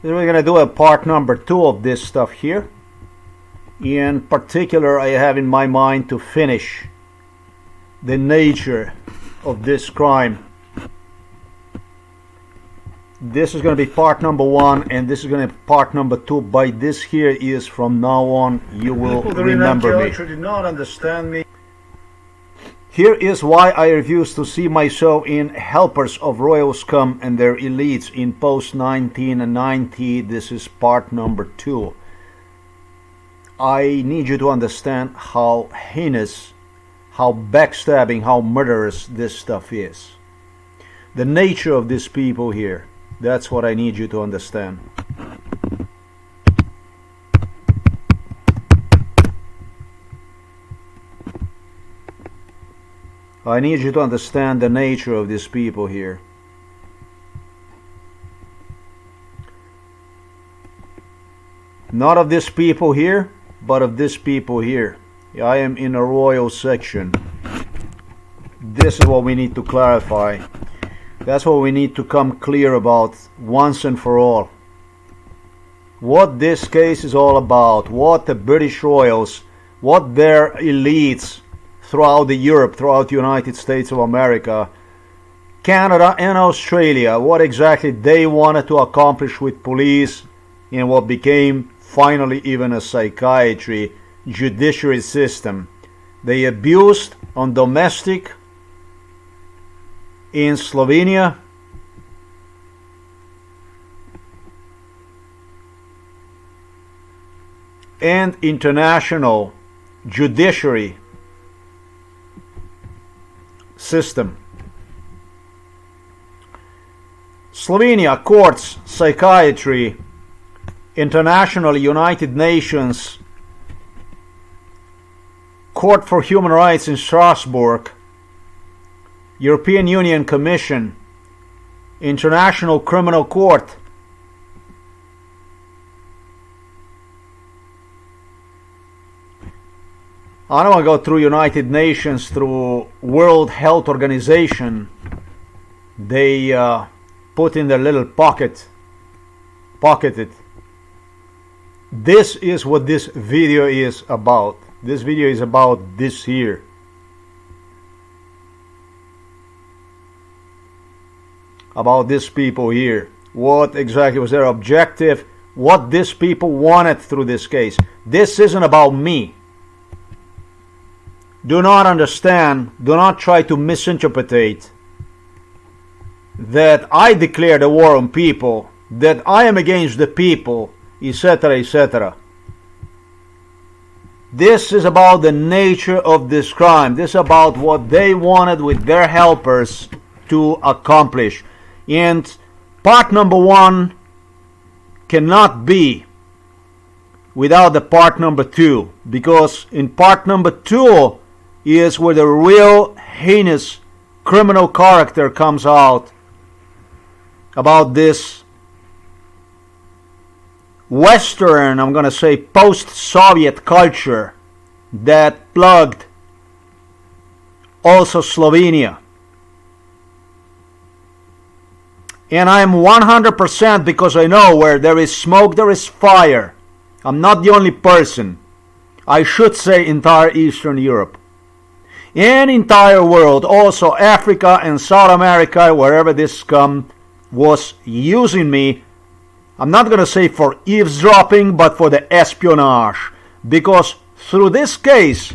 Then we're going to do a part number 2 of this stuff here. In particular, I have in my mind to finish the nature of this crime. This is going to be part number 1, and this is going to be part number 2. By this here is from now on, you will remember me. Did not understand me. Here is why I refuse to see myself in helpers of royal scum and their elites in post 1990. This is part number 2. I need you to understand how heinous, how backstabbing, how murderous this stuff is. The nature of these people here. That's what I need you to understand. I need you to understand the nature of these people here. Not of these people here, but of these people here. I am in a royal section. This is what we need to clarify. That's what we need to come clear about once and for all. What this case is all about, what the British royals, what their elites throughout Europe, throughout the United States of America, Canada and Australia, what exactly they wanted to accomplish with police in what became finally even a psychiatry judiciary system. They abused on domestic in Slovenia, and international judiciary system. Slovenia courts, psychiatry, international United Nations Court for Human Rights in Strasbourg, European Union Commission, International Criminal Court, I don't want to go through United Nations, through World Health Organization. They put in their little pocketed. This is what this video is about. This video is about this here. About these people here. What exactly was their objective? What these people wanted through this case. This isn't about me. Do not understand, do not try to misinterpret that I declare the war on people, that I am against the people, etc., etc. This is about the nature of this crime. This is about what they wanted with their helpers to accomplish. And part number 1 cannot be without the part number 2, because in part number 2 is where the real heinous criminal character comes out about this Western, I'm going to say post-Soviet culture that plugged also Slovenia. And I am 100%, because I know where there is smoke, there is fire. I'm not the only person. I should say entire Eastern Europe. And entire world, also Africa and South America, wherever this scum was using me. I'm not going to say for eavesdropping, but for the espionage. Because through this case,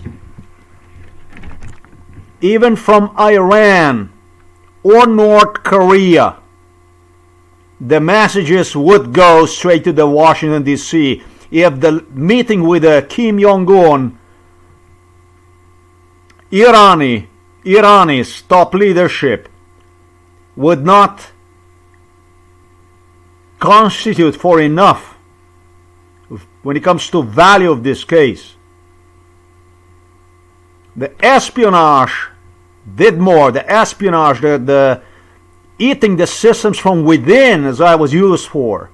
even from Iran or North Korea, the messages would go straight to the Washington, D.C. If the meeting with Kim Jong-un, Irani's top leadership, would not constitute for enough when it comes to value of this case. The espionage did more. The espionage, the eating the systems from within, as I was used for.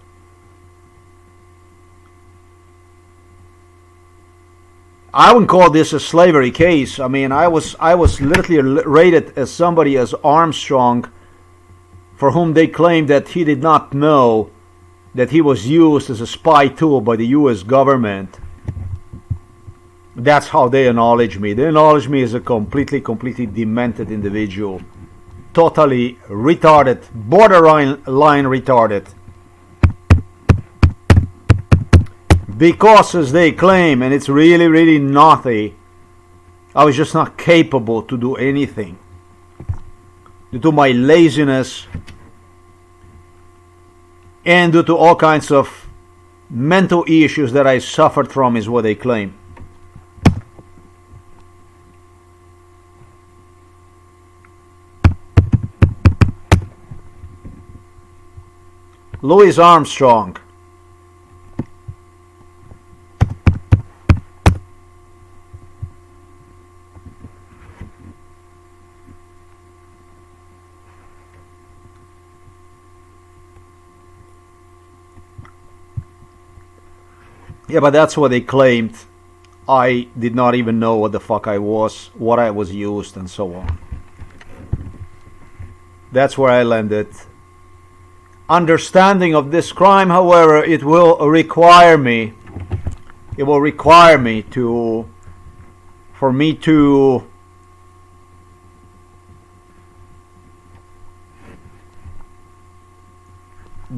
I wouldn't call this a slavery case. I mean, I was literally rated as somebody as Armstrong, for whom they claimed that he did not know that he was used as a spy tool by the US government. That's how they acknowledge me. They acknowledge me as a completely demented individual. Totally retarded, borderline retarded. Because, as they claim, and it's really naughty, I was just not capable to do anything. Due to my laziness and due to all kinds of mental issues that I suffered from, is what they claim. Louis Armstrong. Yeah, but that's what they claimed. I did not even know what the fuck I was, what I was used, and so on. That's where I landed. Understanding of this crime, however, it will require me to, for me to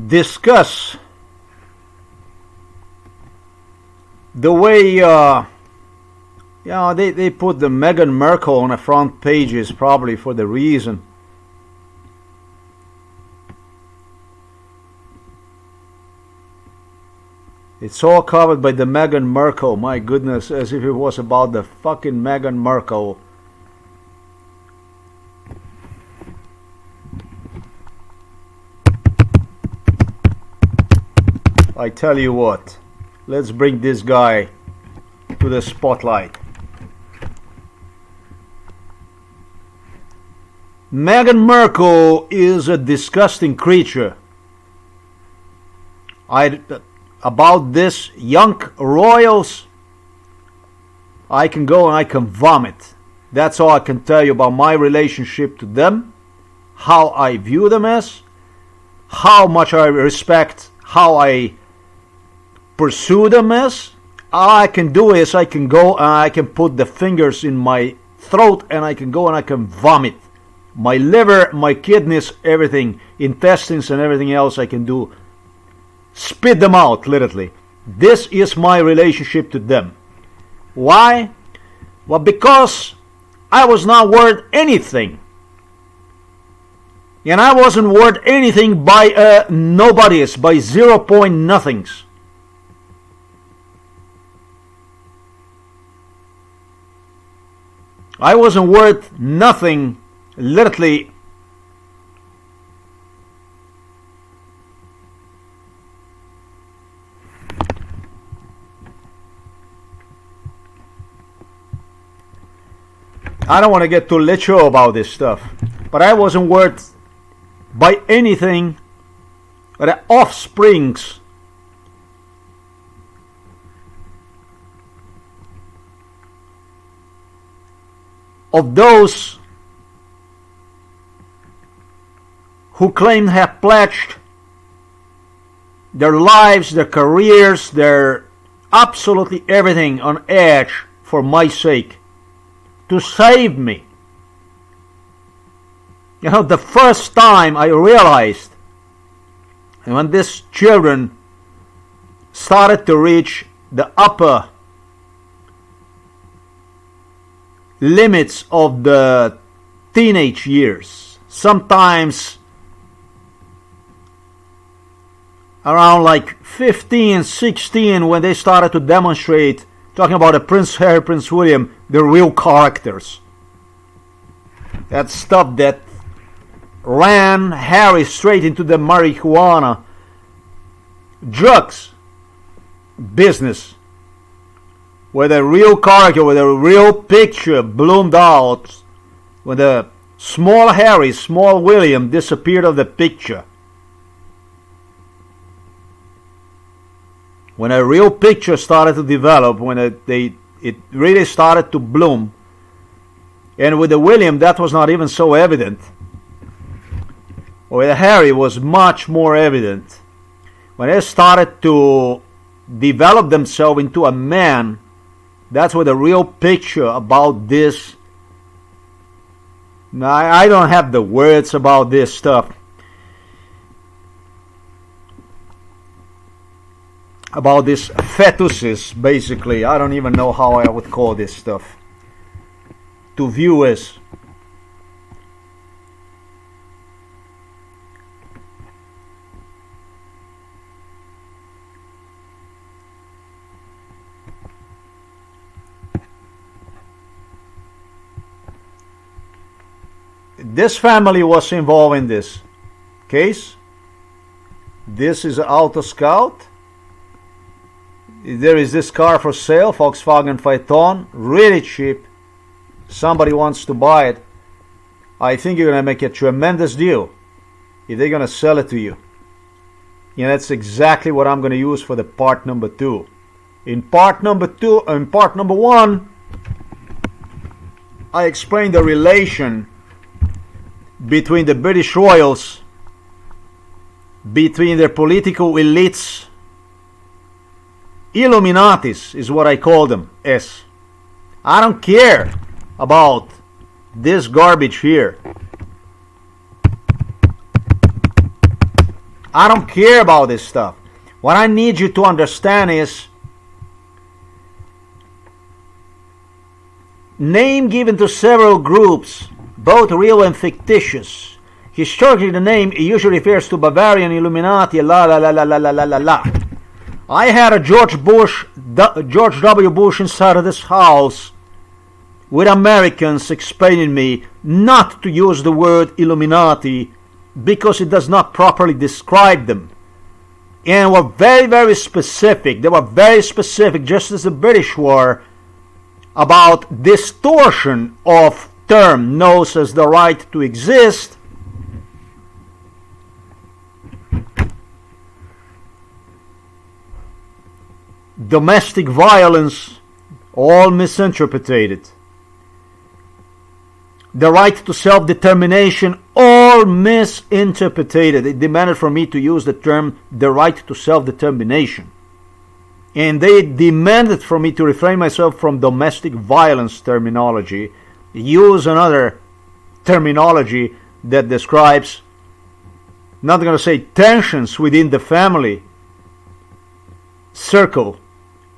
discuss the way they put the Meghan Markle on the front pages, probably for the reason. It's all covered by the Meghan Markle. My goodness, as if it was about the fucking Meghan Markle. I tell you what, let's bring this guy to the spotlight. Meghan Markle is a disgusting creature. About this young royals, I can go and I can vomit. That's all I can tell you about my relationship to them, how I view them as, how much I respect, how I pursue them as. All I can do is I can go and I can put the fingers in my throat and I can go and I can vomit. My liver, my kidneys, everything, intestines and everything else I can do. Spit them out, literally. This is my relationship to them. Why? Well, because I was not worth anything. And I wasn't worth anything by nobodies, by 0 point nothings. I wasn't worth nothing, literally. I don't want to get too literal about this stuff, but I wasn't worth by anything but the offsprings of those who claim to have pledged their lives, their careers, their absolutely everything on edge for my sake, to save me. You know, the first time I realized, when these children started to reach the upper limits of the teenage years, sometimes around like 15, 16, when they started to demonstrate, talking about the Prince Harry, Prince William, the real characters. That stuff that ran Harry straight into the marijuana, drugs business, where the real character, where the real picture bloomed out, when the small Harry, small William disappeared of the picture. When a real picture started to develop, when it really started to bloom, and with the William that was not even so evident. With Harry was much more evident. when they started to develop themselves into a man, that's where the real picture about this. Now, I don't have the words about this stuff. About these fetuses, basically. I don't even know how I would call this stuff to viewers. This family was involved in this case. This is an Auto Scout. There is this car for sale, Volkswagen Phaeton, really cheap. Somebody wants to buy it. I think you're going to make a tremendous deal if they're going to sell it to you. And that's exactly what I'm going to use for the part number 2. In part number 1, I explained the relation between the British royals, between their political elites. Illuminatis is what I call them. Yes. I don't care about this garbage here. I don't care about this stuff. What I need you to understand is name given to several groups, both real and fictitious. Historically, the name usually refers to Bavarian Illuminati, la la la la la la la la la. I had a George W. Bush inside of this house with Americans explaining me not to use the word Illuminati because it does not properly describe them. And were very, very specific. They were very specific, just as the British were, about distortion of term known as the right to exist. Domestic violence, all misinterpreted. The right to self-determination, all misinterpreted. They demanded from me to use the term the right to self-determination. And they demanded from me to refrain myself from domestic violence terminology, use another terminology that describes, not going to say tensions within the family circle,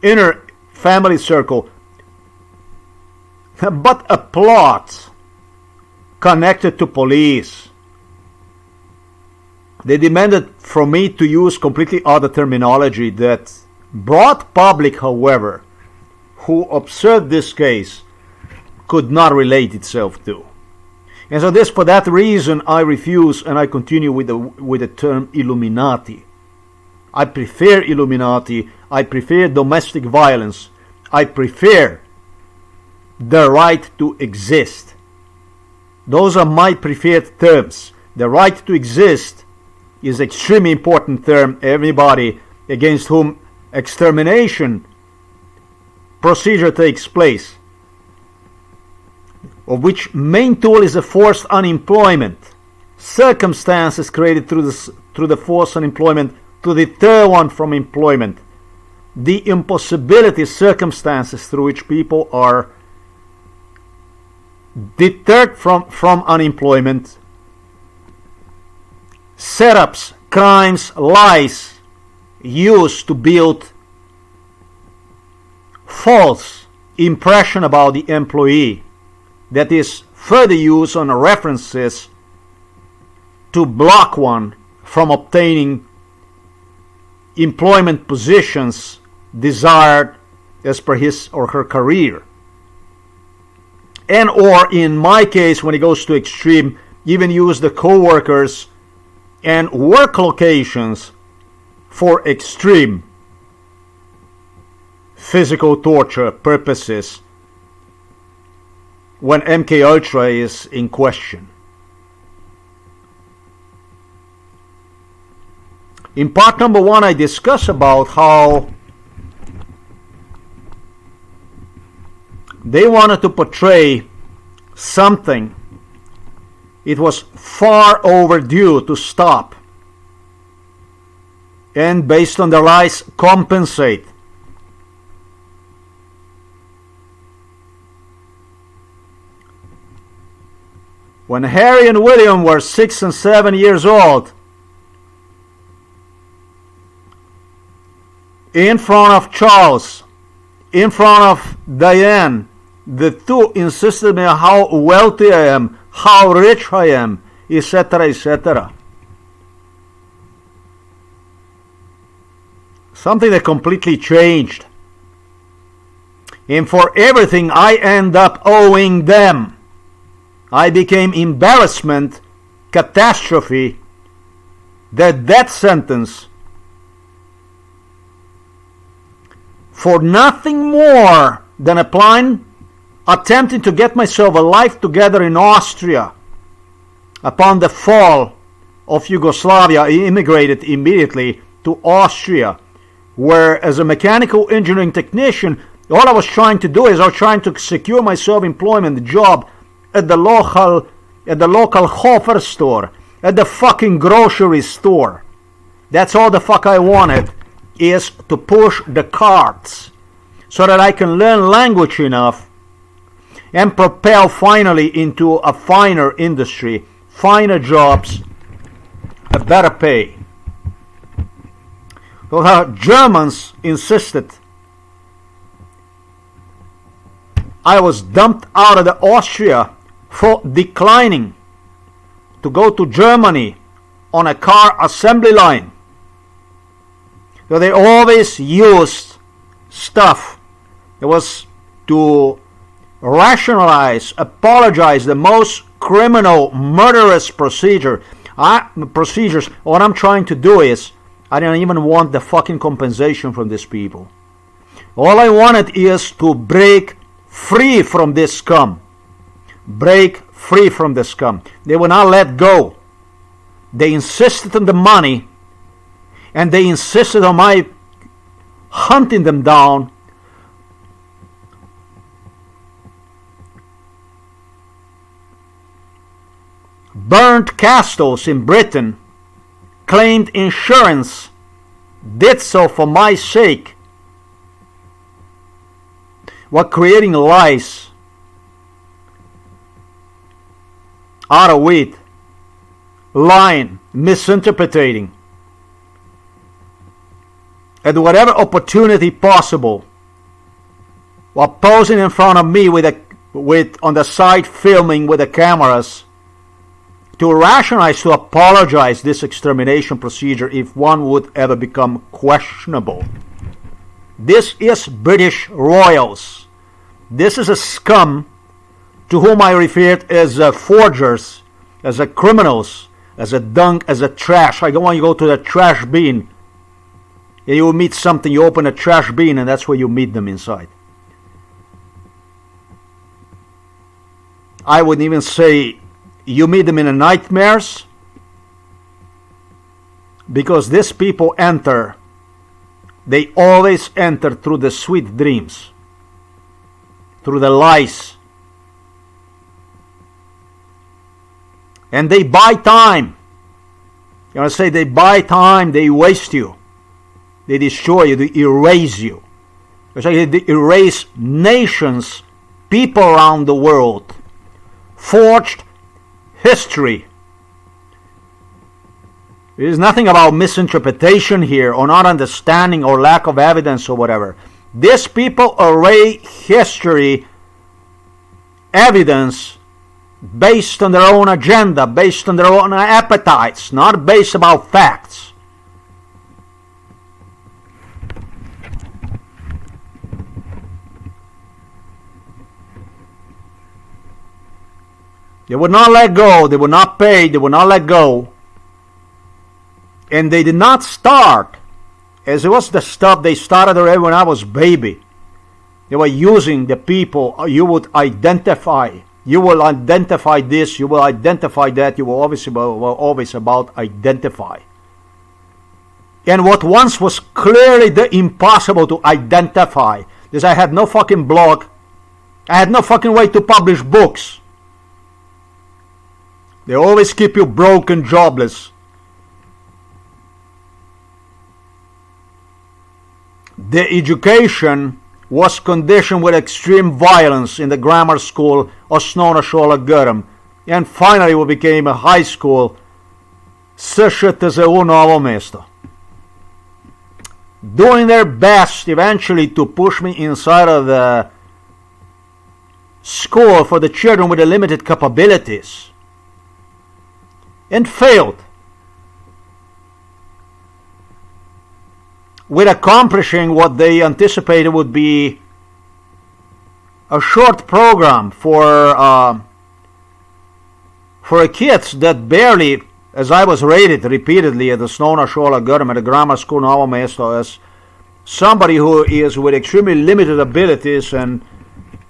inner family circle, but a plot connected to police. They demanded from me to use completely other terminology that broad public, however, who observed this case could not relate itself to. And so for that reason I refuse, and I continue with the term Illuminati. I prefer Illuminati. I prefer domestic violence. I prefer the right to exist. Those are my preferred terms. The right to exist is an extremely important term. Everybody against whom extermination procedure takes place, of which main tool is the forced unemployment. Circumstances created through the forced unemployment to deter one from employment. The impossibility circumstances through which people are deterred from unemployment. Setups, crimes, lies used to build false impression about the employee, that is further used on references to block one from obtaining employment positions desired as per his or her career. And or in my case, when it goes to extreme, even use the co-workers and work locations for extreme physical torture purposes when MK Ultra is in question. In part number 1, I discuss about how they wanted to portray something it was far overdue to stop. and based on their lies compensate. When Harry and William were 6 and 7 years old, in front of Charles, in front of Diane, the two insisted me on how wealthy I am, how rich I am, etc., etc. Something that completely changed. And for everything I end up owing them. I became embarrassment, catastrophe, the death sentence, for nothing more than attempting to get myself a life together in Austria. Upon the fall of Yugoslavia, I immigrated immediately to Austria, where as a mechanical engineering technician, all I was trying to do is I was trying to secure myself employment job at the local Hofer store, at the fucking grocery store. That's all the fuck I wanted, is to push the carts so that I can learn language enough and propel finally into a finer industry, finer jobs, a better pay. The Germans insisted I was dumped out of the Austria for declining to go to Germany on a car assembly line. So they always used stuff that was to rationalize, apologize the most criminal, murderous procedures. What I'm trying to do is, I don't even want the fucking compensation from these people. All I wanted is to break free from this scum. Break free from the scum. They will not let go. They insisted on the money, and they insisted on my hunting them down. Burnt castles in Britain, claimed insurance, did so for my sake, while creating lies out of wheat, lying, misinterpreting, at whatever opportunity possible, while posing in front of me with on the side filming with the cameras, to rationalize, to apologize this extermination procedure if one would ever become questionable. This is British royals. This is a scum to whom I referred as forgers, as criminals, as a dung, as a trash. I don't want you to go to the trash bin. You will meet something, you open a trash bin, and that's where you meet them inside. I wouldn't even say you meet them in the nightmares, because these people enter, they always enter through the sweet dreams, through the lies. And they buy time. You want to say they buy time, they waste you. They destroy you, they erase you. It's like they erase nations, people around the world. Forged history. There is nothing about misinterpretation here, or not understanding, or lack of evidence, or whatever. These people array history, evidence, based on their own agenda, based on their own appetites, not based about facts. They would not let go, they would not pay, they would not let go. And they did not start, as it was the stuff they started already when I was baby. They were using the people. You would identify. You will identify this, you will identify that, you will always about identify. And what once was clearly impossible to identify, is I had no fucking blog, I had no fucking way to publish books. They always keep you broke and jobless. The education was conditioned with extreme violence in the grammar school Osnovna škola Grm, and finally we became a high school SŠTZU Novo Mesto, doing their best eventually to push me inside of the school for the children with the limited capabilities, and failed with accomplishing what they anticipated would be a short program for kids that barely, as I was rated repeatedly at the Osnovna škola Grm, at the grammar school Novo Mesto, as somebody who is with extremely limited abilities and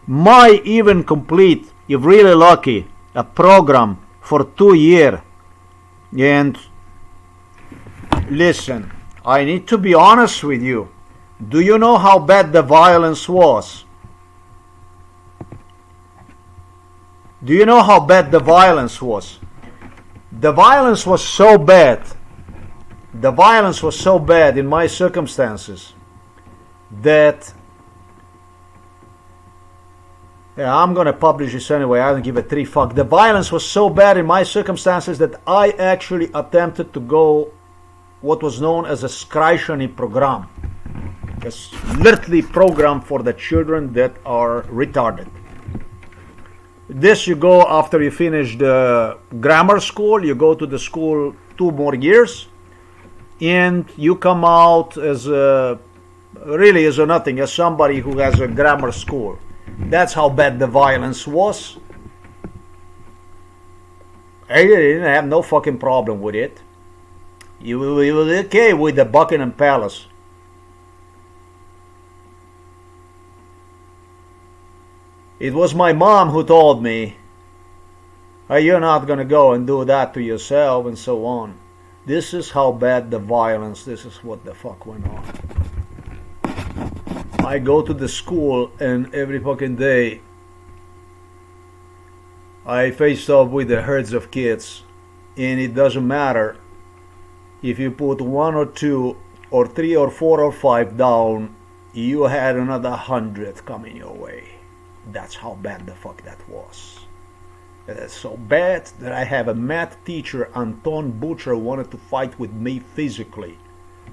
might even complete, if really lucky, a program for 2 years. And listen, I need to be honest with you. Do you know how bad the violence was? Do you know how bad the violence was? The violence was so bad. The violence was so bad in my circumstances that, yeah, I'm gonna publish this anyway. I don't give a three fuck. The violence was so bad in my circumstances that I actually attempted to go what was known as a skrajšani program, a literally program for the children that are retarded. This you go after you finish the grammar school, you go to the school 2 more years, and you come out as really as a nothing, as somebody who has a grammar school. That's how bad the violence was. I didn't have no fucking problem with it. You were okay with the Buckingham Palace. It was my mom who told me, hey, you're not gonna go and do that to yourself and so on. This is how bad the violence, this is what the fuck went on. I go to the school and every fucking day I faced off with the herds of kids, and it doesn't matter if you put 1 or 2 or 3 or 4 or 5 down, you had another 100 coming your way. That's how bad the fuck that was. It's so bad that I have a math teacher, Anton Butcher, wanted to fight with me physically.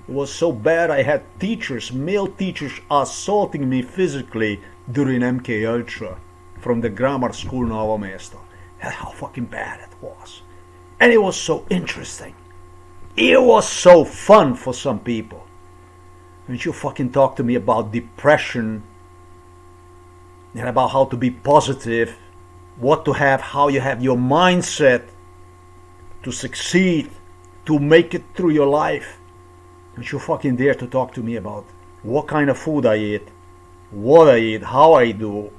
It was so bad I had teachers, male teachers, assaulting me physically during MK Ultra from the grammar school Novo Mesto. That's how fucking bad it was. And it was so interesting. It was so fun for some people. Don't you fucking talk to me about depression and about how to be positive, what to have, how you have your mindset to succeed, to make it through your life. Don't you fucking dare to talk to me about what kind of food I eat, what I eat, how I do,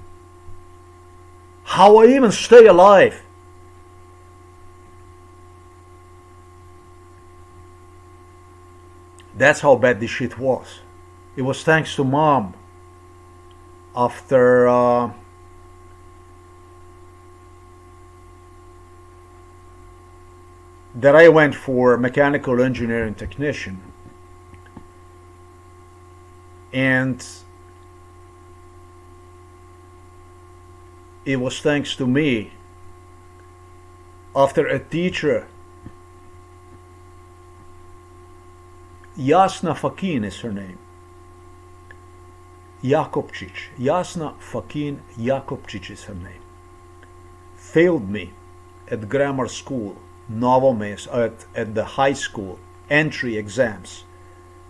how I even stay alive. That's how bad this shit was. It was thanks to mom. After that I went for mechanical engineering technician, and it was thanks to me after a teacher, Jasna Fakin is her name, Jakobčić, Jasna Fakin Jakobčić is her name, failed me at grammar school Novo Mesto, at the high school entry exams.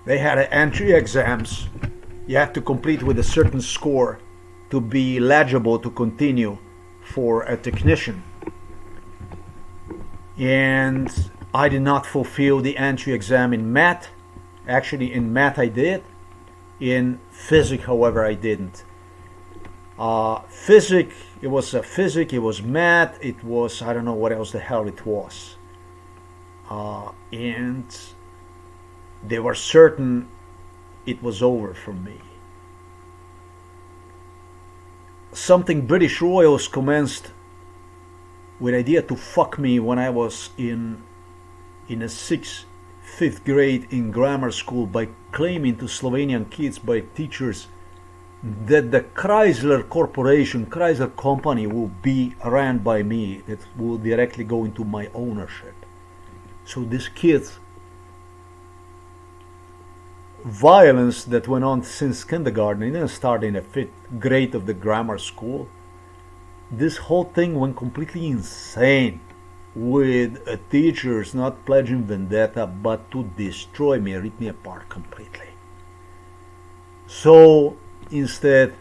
They had entry exams you have to complete with a certain score to be eligible to continue for a technician, and I did not fulfill the entry exam in math. Actually, in math I did. In physics, however, I didn't. Physics, it was physics, it was math, it was, I don't know what else the hell it was. And they were certain it was over for me. Something British royals commenced with idea to fuck me when I was in a 6th, fifth grade in grammar school by claiming to Slovenian kids, by teachers, that the Chrysler Corporation, Chrysler Company will be ran by me, it will directly go into my ownership. So these kids, violence that went on since kindergarten, it didn't start in the fifth grade of the grammar school. This whole thing went completely insane, with teachers not pledging vendetta but to destroy me, rip me apart completely. So instead,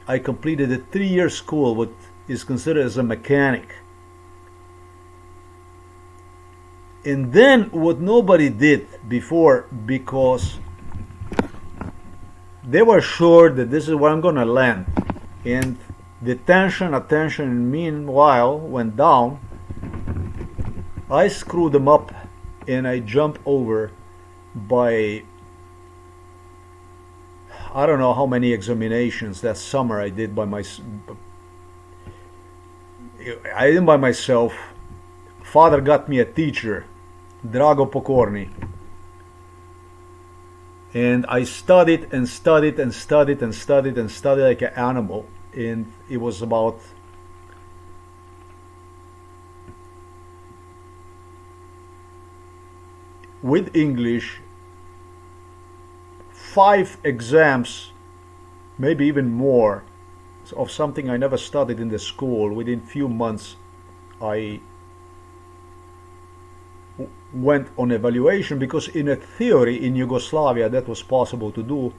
I completed a 3-year school, what is considered as a mechanic. And then what nobody did before, because they were sure that this is where I'm gonna land, and the attention meanwhile went down. I screwed them up and I jumped over by, I don't know how many examinations that summer I did by myself. Father got me a teacher, Drago Pokorny. And I studied and studied and studied and studied and studied like an animal. And it was about with English 5 exams, maybe even more, of something I never studied in the school. Within few months I went on evaluation, because in a theory in Yugoslavia that was possible to do,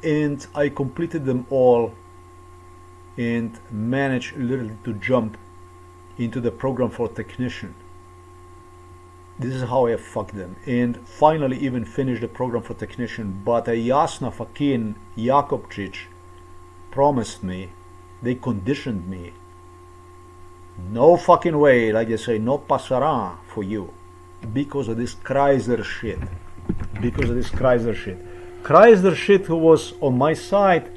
and I completed them all and managed literally to jump into the program for technician. This is how I fucked them, and finally even finished the program for technician. But a Jasna Fakin Jakobčić promised me, they conditioned me, no fucking way, like they say, no pasará for you, because of this Chrysler shit. Because of this Chrysler shit. Chrysler shit who was on my side,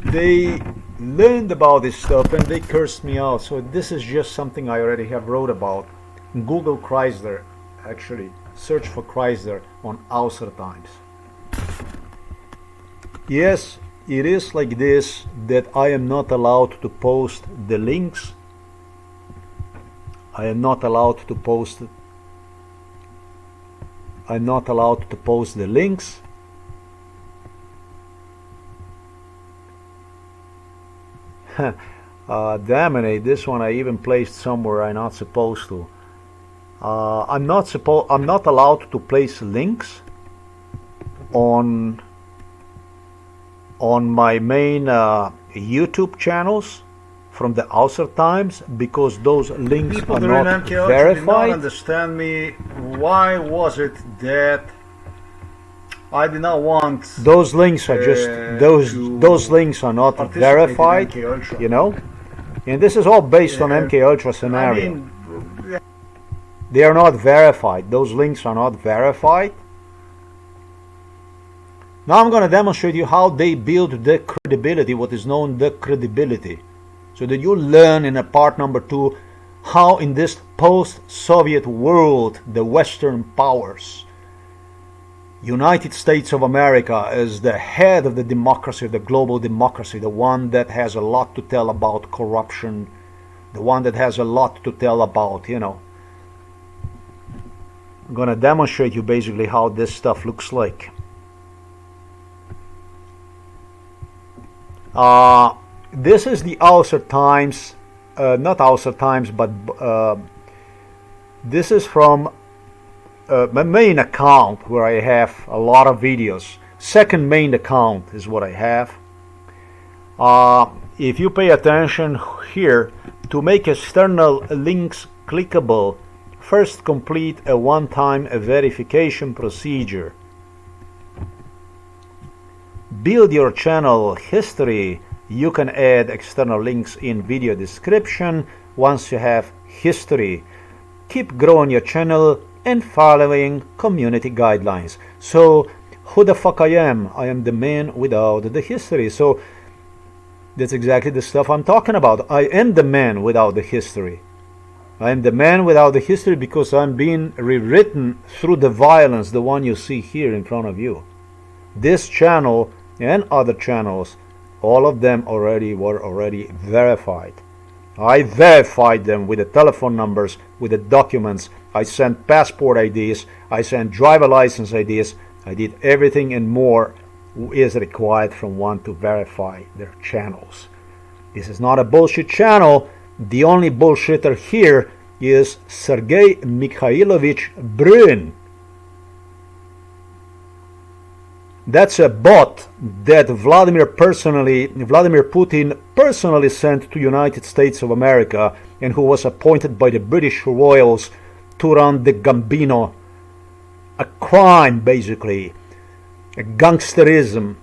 they learned about this stuff and they cursed me out. So this is just something I already have wrote about. Google Chrysler, actually search for Chrysler on Außer Times. Yes, it is like this, that I am not allowed to post the links. I'm not allowed to post the links. Damn it, this one I even placed somewhere I'm not supposed to. I'm not allowed to place links on my main YouTube channels from the Außer Times, because those links People are during not MKO verified. did not understand me. Why was it that I did not want Those links are just those links are not verified, you know, and this is all based on MK Ultra scenario. They are not verified. Those links are not verified. Now I'm going to demonstrate you how they build the credibility, what is known the credibility, so that you learn in a part number 2 how in this post-Soviet world the Western powers, United States of America as the head of the democracy, the global democracy, the one that has a lot to tell about corruption, the one that has a lot to tell about, you know. I'm going to demonstrate you basically how this stuff looks like. This is the Außer Times, not Außer Times, but this is from my main account, where I have a lot of videos. Second main account is what I have. If you pay attention here, to make external links clickable, first complete a one-time verification procedure. Build your channel history. You can add external links in video description once you have history. Keep growing your channel and following community guidelines. So who the fuck I am? I am the man without the history. So that's exactly the stuff I'm talking about. I am the man without the history. I am the man without the history because I'm being rewritten through the violence, the one you see here in front of you. This channel and other channels, all of them were already verified. I verified them with the telephone numbers, with the documents. I sent passport IDs, I sent driver license IDs. I did everything and more is required from one to verify their channels. This is not a bullshit channel. The only bullshitter here is Sergei Mikhailovich Brin. That's a bot that Vladimir Putin personally sent to United States of America, and who was appointed by the British royals to run the Gambino. A crime, basically. A gangsterism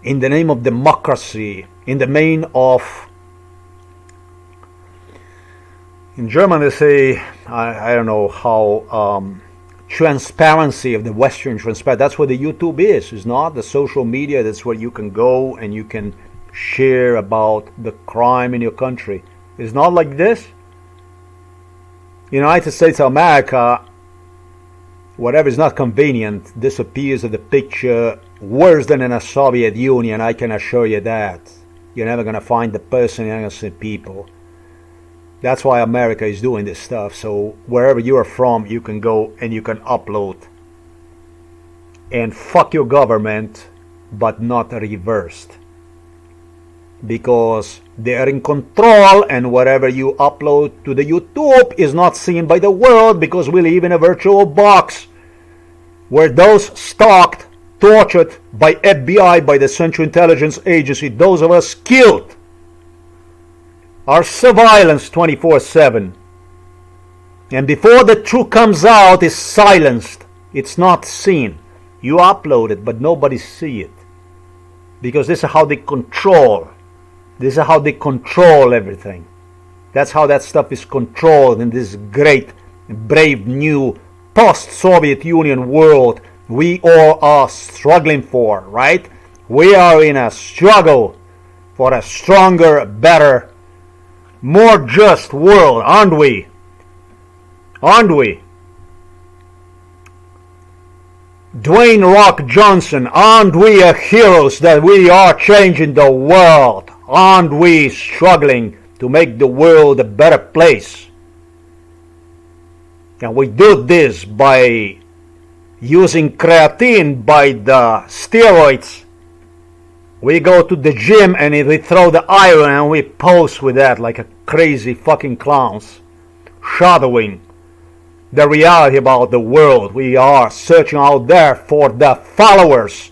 in the name of democracy, in the name of, in German they say, I don't know how, transparency of the Western transparency. That's what the YouTube is not the social media. That's where you can go and you can share about the crime in your country. It's not like this. United States of America, whatever is not convenient disappears of the picture worse than in a Soviet Union. I can assure you that. You're never going to find the person, you're going to see people. That's why America is doing this stuff. So wherever you are from, you can go and you can upload. And fuck your government, but not reversed. Because they are in control, and whatever you upload to the YouTube is not seen by the world, because we live in a virtual box where those stalked, tortured by FBI, by the Central Intelligence Agency, those of us killed, are surveillance 24/7. And before the truth comes out, is silenced. It's not seen. You upload it, but nobody see it. Because this is how they control. This is how they control everything. That's how that stuff is controlled in this great, brave, new, post-Soviet Union world we all are struggling for, right? We are in a struggle for a stronger, better, more just world, aren't we? Aren't we? Dwayne Rock Johnson, aren't we heroes that we are changing the world? Aren't we struggling to make the world a better place? And we do this by using creatine, by the steroids. We go to the gym and we throw the iron and we pose with that like a crazy fucking clowns, shadowing the reality about the world. We are searching out there for the followers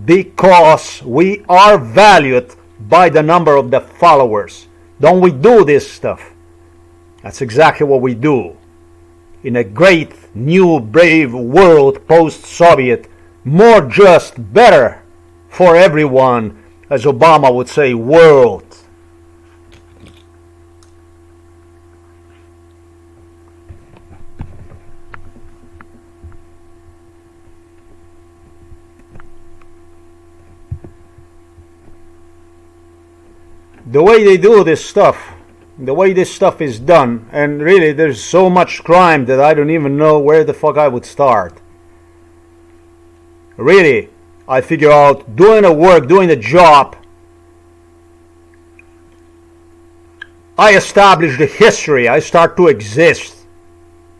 because we are valued by the number of the followers. Don't we do this stuff? That's exactly what we do. In a great, new, brave world, post-Soviet, more just, better for everyone, as Obama would say, world. The way they do this stuff, the way this stuff is done, and really there's so much crime that I don't even know where the fuck I would start. Really, I figure out doing the work, doing the job. I establish the history, I start to exist.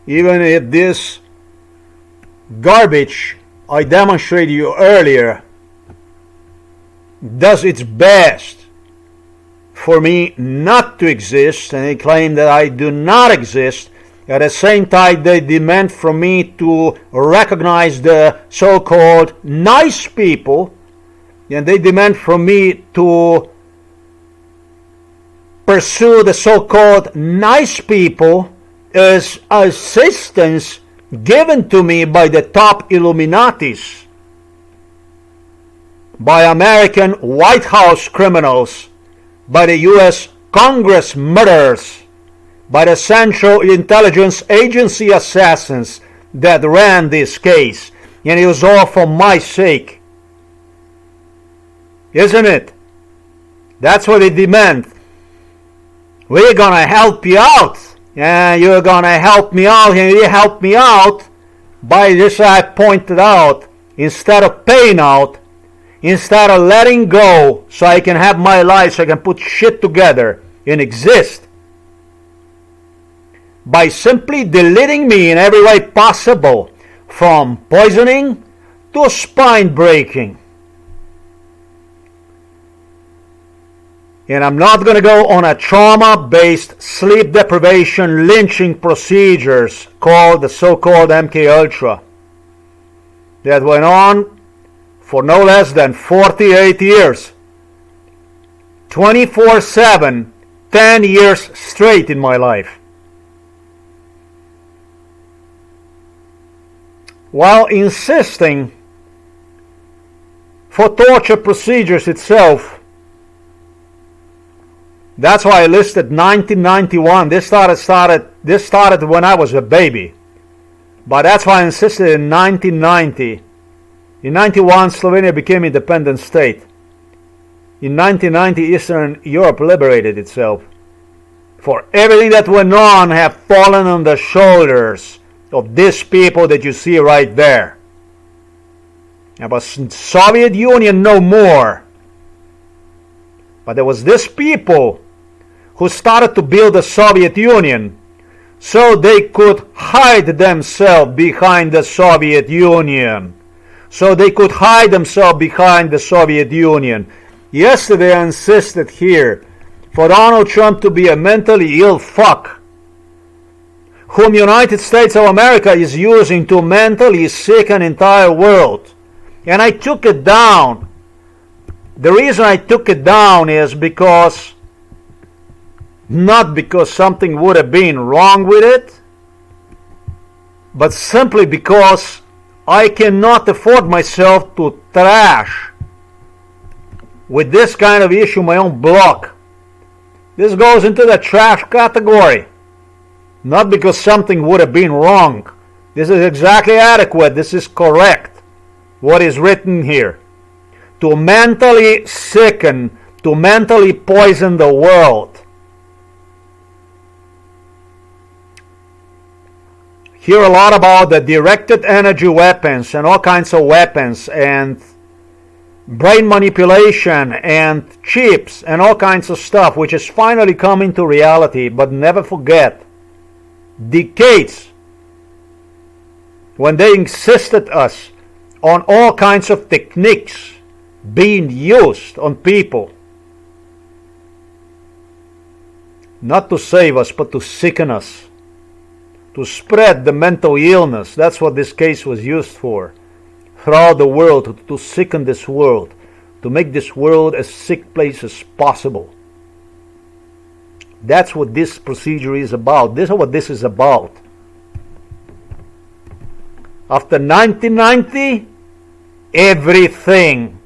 Even if this garbage I demonstrated you earlier does its best for me not to exist, and they claim that I do not exist. At the same time, they demand from me to recognize the so-called nice people, and they demand from me to pursue the so-called nice people as assistance given to me by the top Illuminatis, by American White House criminals, by the U.S. Congress murderers, by the Central Intelligence Agency assassins that ran this case. And it was all for my sake. Isn't it? That's what they demand. We're gonna help you out. and you're gonna help me out, and you help me out by this I pointed out, instead of paying out, instead of letting go so I can have my life, so I can put shit together and exist, by simply deleting me in every way possible, from poisoning to spine breaking. And I'm not going to go on a trauma-based sleep deprivation lynching procedures called the so-called MK Ultra that went on for no less than 48 years, 24/7, 10 years straight in my life. While insisting for torture procedures itself. That's why I listed 1991. This started when I was a baby. But that's why I insisted in 1990. In 91, Slovenia became an independent state. In 1990, Eastern Europe liberated itself. For everything that went on have fallen on the shoulders of these people that you see right there. About Soviet Union no more. But there was this people who started to build the Soviet Union so they could hide themselves behind the Soviet Union. So they could hide themselves behind the Soviet Union. Yesterday I insisted here for Donald Trump to be a mentally ill fuck whom the United States of America is using to mentally sick an entire world. And I took it down. The reason I took it down is because not because something would have been wrong with it, but simply because I cannot afford myself to trash with this kind of issue my own block. This goes into the trash category. Not because something would have been wrong. This is exactly adequate. This is correct. What is written here. To mentally sicken, to mentally poison the world. Hear a lot about the directed energy weapons and all kinds of weapons and brain manipulation and chips and all kinds of stuff, which is finally coming to reality. But never forget, decades when they insisted us on all kinds of techniques being used on people, not to save us but to sicken us, to spread the mental illness. That's what this case was used for, throughout the world, to sicken this world, to make this world as sick place as possible. That's what this procedure is about. This is what this is about. After 1990, everything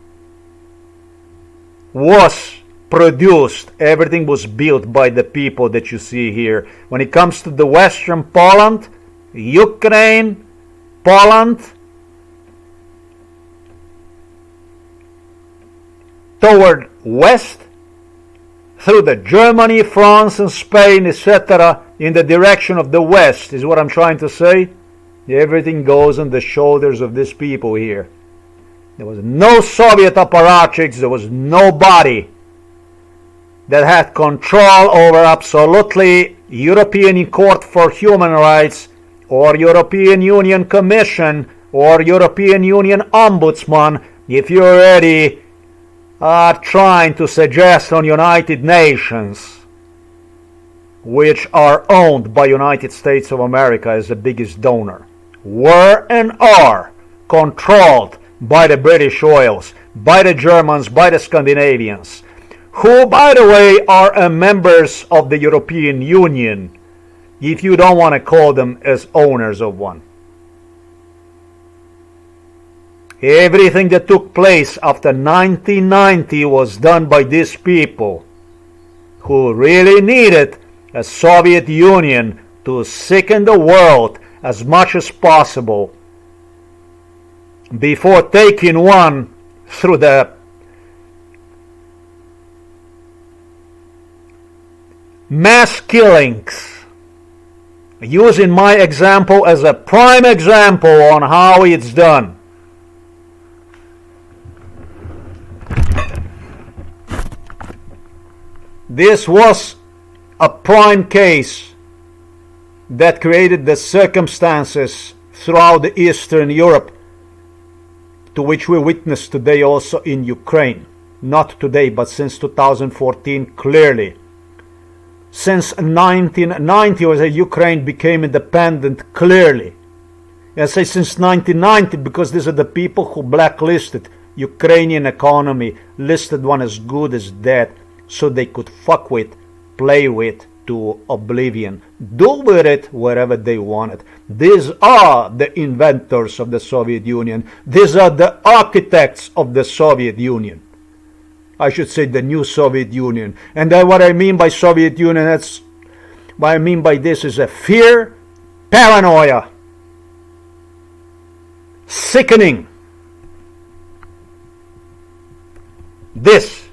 was produced, everything was built by the people that you see here. When it comes to the Western Poland, Ukraine, Poland, toward west, through the Germany, France and Spain, etc., in the direction of the west, is what I'm trying to say. Everything goes on the shoulders of these people here. There was no Soviet apparatchiks, there was nobody that had control over absolutely European Court for Human Rights or European Union Commission or European Union Ombudsman, if you're already trying to suggest on United Nations, which are owned by United States of America as the biggest donor, were and are controlled by the British oils, by the Germans, by the Scandinavians, who, by the way, are members of the European Union, if you don't want to call them as owners of one. Everything that took place after 1990 was done by these people who really needed a Soviet Union to sicken the world as much as possible before taking one through the mass killings using my example as a prime example on how it's done. This was a prime case that created the circumstances throughout the Eastern Europe to which we witness today also in Ukraine. Not today, but since 2014, clearly. Since 1990, when Ukraine became independent, clearly. I say since 1990 because these are the people who blacklisted Ukrainian economy, listed one as good as dead, so they could fuck with, play with to oblivion, do with it wherever they wanted. These are the inventors of the Soviet Union. These are the architects of the Soviet Union. I should say the new Soviet Union. And then what I mean by Soviet Union, that's what I mean by this is a fear, paranoia, sickening. This.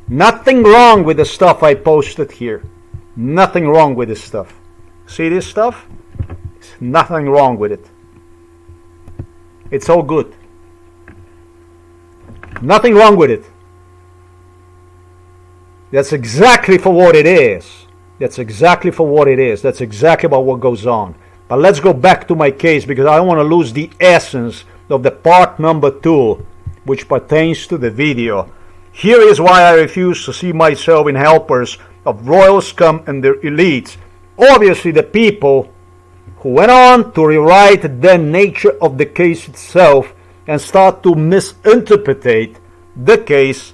Nothing wrong with the stuff I posted here. Nothing wrong with this stuff. See this stuff? There's nothing wrong with it. It's all good. Nothing wrong with it. That's exactly for what it is. That's exactly for what it is. That's exactly about what goes on. But let's go back to my case because I don't want to lose the essence of the part number 2, which pertains to the video. Here is why I refuse to see myself in helpers of royal scum and their elites. Obviously the people who went on to rewrite the nature of the case itself and start to misinterpret the case,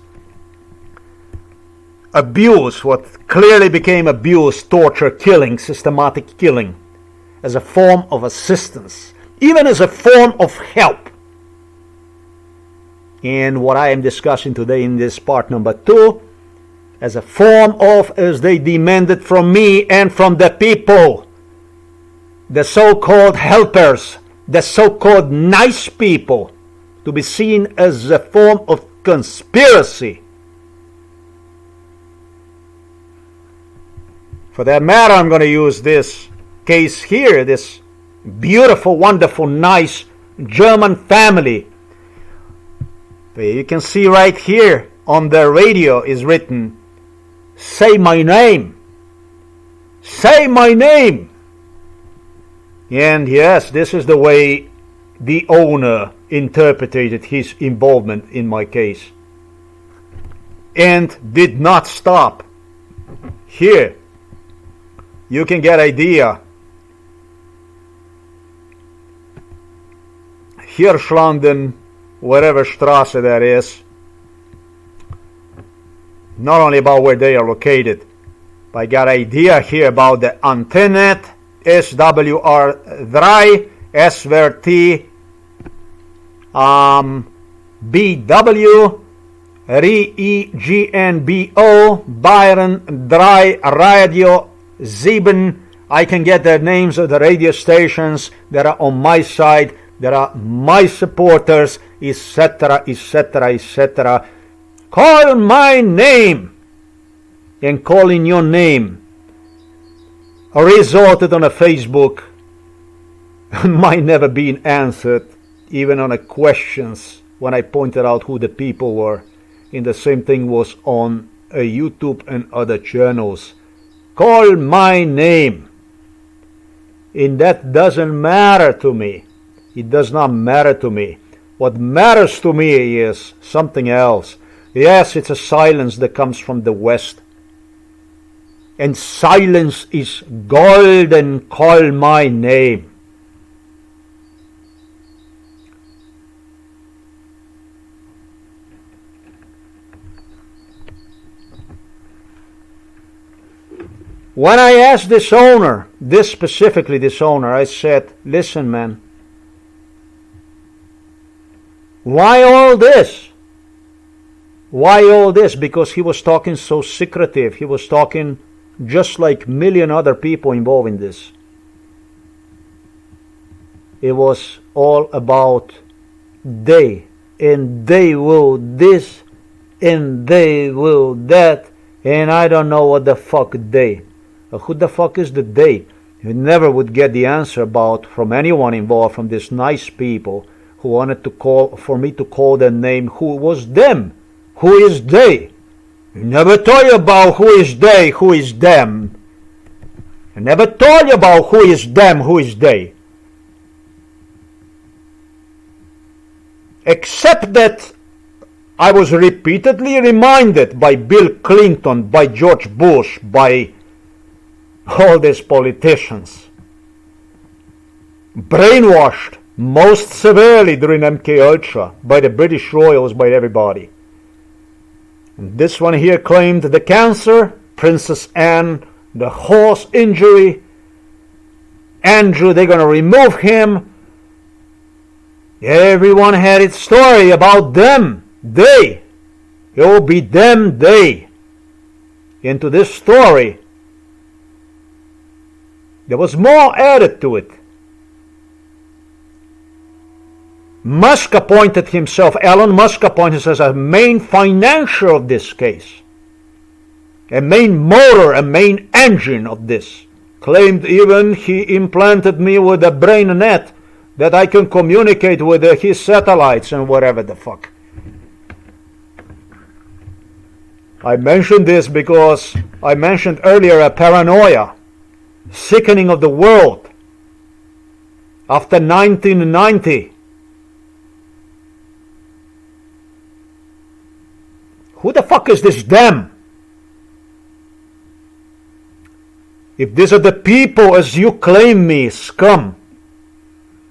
abuse, what clearly became abuse, torture, killing, systematic killing, as a form of assistance, even as a form of help. And what I am discussing today in this part number 2, as a form of, as they demanded from me and from the people, the so-called helpers, the so-called nice people, to be seen as a form of conspiracy. For that matter, I'm going to use this case here, this beautiful, wonderful, nice German family. You can see right here on the radio is written, "Say my name. Say my name." And yes, this is the way the owner interpreted his involvement in my case. And did not stop. Here, you can get idea. Hirschlanden, whatever Strasse that is, not only about where they are located, but I got idea here about the Antennet, SWR3, SVRT, BW, REGNBO, Bayern 3, Radio 7. I can get the names of the radio stations that are on my side, that are my supporters, etc., etc., etc. Call my name, and calling your name resulted on a Facebook might never been answered, even on a questions when I pointed out who the people were. And the same thing was on a YouTube and other channels. Call my name, and that doesn't matter to me. It does not matter to me. What matters to me is something else. Yes, it's a silence that comes from the West. And silence is golden. Call my name. When I asked this owner, specifically this owner, I said, listen, man, why all this? Why all this? Because he was talking so secretive. He was talking just like million other people involved in this. It was all about they, and they will this, and they will that, and I don't know what the fuck they. Who the fuck is the they? You never would get the answer about from anyone involved, from these nice people who wanted to call for me to call their name. Who was them? Who is they? You never told you about who is they, who is them. I never told you about who is them, who is they. Except that I was repeatedly reminded by Bill Clinton, by George Bush, by all these politicians, brainwashed most severely during MK Ultra by the British royals, by everybody. And this one here claimed the cancer, Princess Anne, the horse injury, Andrew, they're going to remove him. Everyone had its story about them, they. It will be them, they. Into this story, there was more added to it. Musk appointed himself, Elon Musk appointed himself as a main financier of this case. A main motor, a main engine of this. Claimed even he implanted me with a brain net that I can communicate with his satellites and whatever the fuck. I mentioned this because I mentioned earlier a paranoia, sickening of the world after 1990. Who the fuck is this them? If these are the people as you claim me, scum,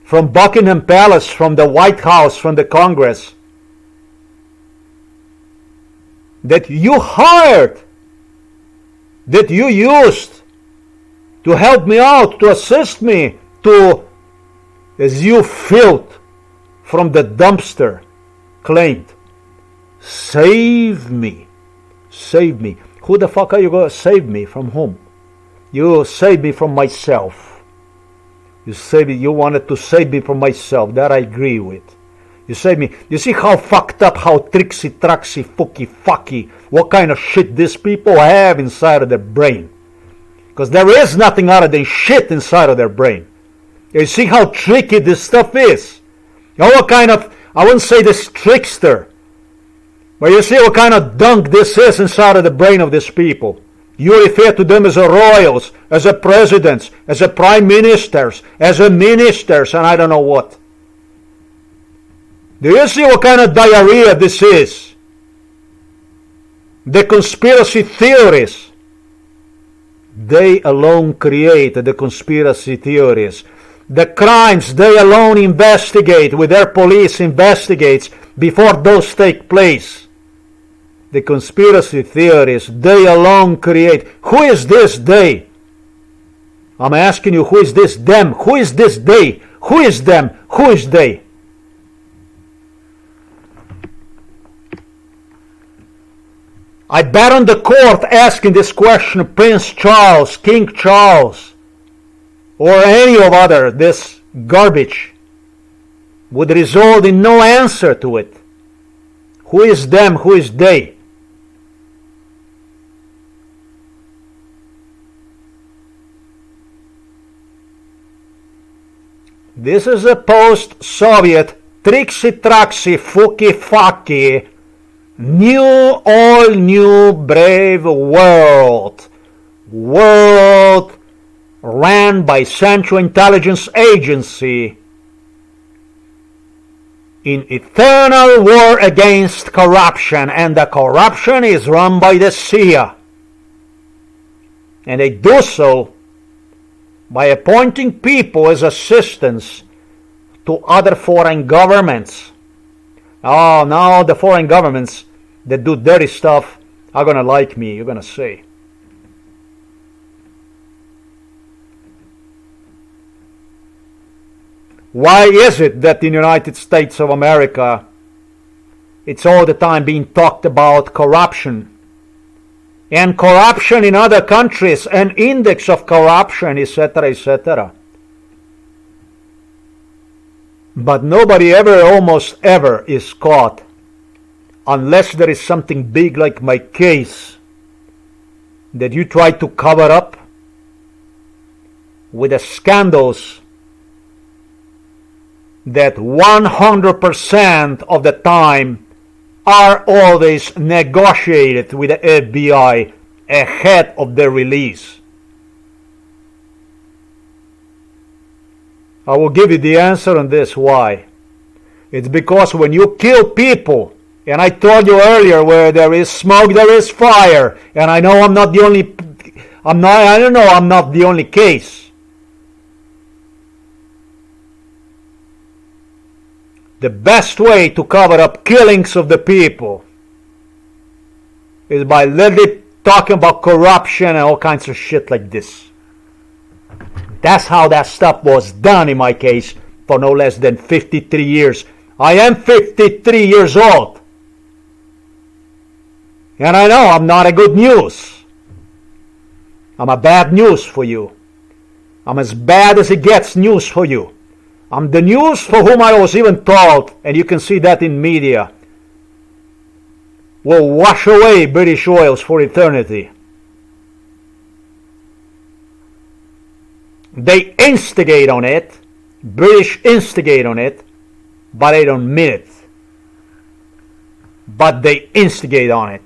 from Buckingham Palace, from the White House, from the Congress, that you hired, that you used to help me out, to assist me, to, as you filth from the dumpster claimed, save me, save me. Who the fuck are you going to save me from whom? You saved me from myself. You wanted to save me from myself. That I agree with. You saved me. You see how fucked up, how tricksy, traxy, fucky, what kind of shit these people have inside of their brain. Because there is nothing other than shit inside of their brain. You see how tricky this stuff is. You know what kind of, I wouldn't say this trickster, but you see what kind of dunk this is inside of the brain of these people. You refer to them as a royals, as a presidents, as a prime ministers, as a ministers, and I don't know what. Do you see what kind of diarrhea this is? The conspiracy theories. They alone create the conspiracy theories. The crimes they alone investigate with their police investigates before those take place. The conspiracy theories, they alone create. Who is this they? I'm asking you, who is this them? Who is this they? Who is them? Who is they? I bet on the court asking this question, Prince Charles, King Charles, or any of other, this garbage, would result in no answer to it. Who is them? Who is they? This is a post-Soviet, tricksy-traxy, fucky-fucky, all new brave world. World ran by Central Intelligence Agency in eternal war against corruption, and the corruption is run by the CIA. And they do so by appointing people as assistants to other foreign governments. Oh, now the foreign governments that do dirty stuff are going to like me, you're going to say. Why is it that in the United States of America it's all the time being talked about corruption? And corruption in other countries, an index of corruption, etc., etc. But nobody ever, almost ever, is caught unless there is something big like my case that you try to cover up with the scandals that 100% of the time are always negotiated with the FBI ahead of their release. I will give you the answer on this why. It's because when you kill people, and I told you earlier, where there is smoke, there is fire, and I know I'm not the only case. The best way to cover up killings of the people is by literally talking about corruption and all kinds of shit like this. That's how that stuff was done in my case for no less than 53 years. I am 53 years old. And I know I'm not a good news. I'm a bad news for you. I'm as bad as it gets news for you. I'm the news for whom I was even told, and you can see that in media, will wash away British oils for eternity. They instigate on it, British instigate on it, but they don't mean it. But they instigate on it.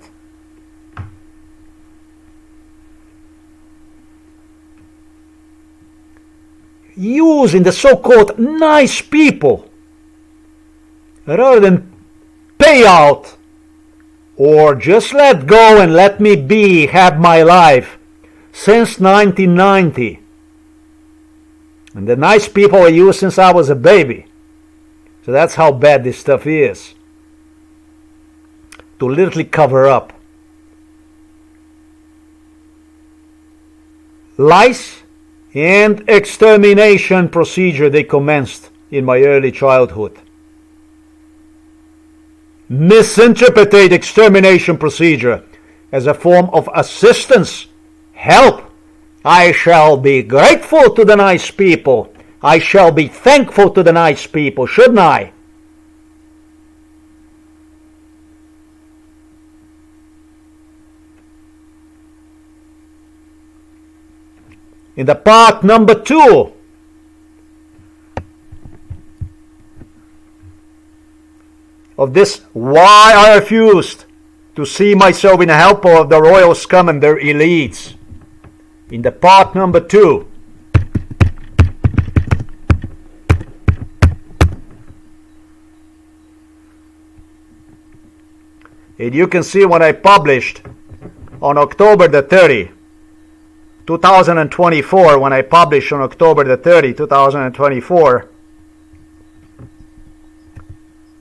Using the so-called nice people rather than pay out or just let go and let me be, have my life since 1990. And the nice people I used since I was a baby. So that's how bad this stuff is. To literally cover up lies and extermination procedure they commenced in my early childhood. Misinterpreted extermination procedure as a form of assistance, help. I shall be grateful to the nice people. I shall be thankful to the nice people, shouldn't I? In the part number 2, of this, why I refused to see myself in the help of the royal scum and their elites. In the part number 2, and you can see what I published on October the 30th. 2024, when I published on October the 30th, 2024,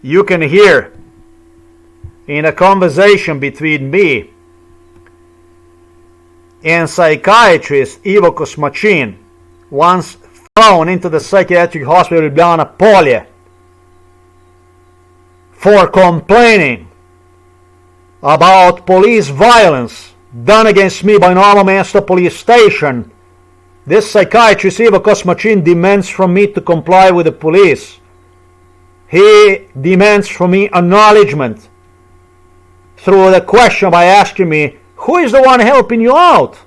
you can hear in a conversation between me and psychiatrist Ivo Kosmachin, once thrown into the psychiatric hospital Ljubljana Polje for complaining about police violence done against me by Novo Mesto police station. This psychiatrist Ivo Kosmachin demands from me to comply with the police. He demands from me acknowledgement through the question by asking me, who is the one helping you out?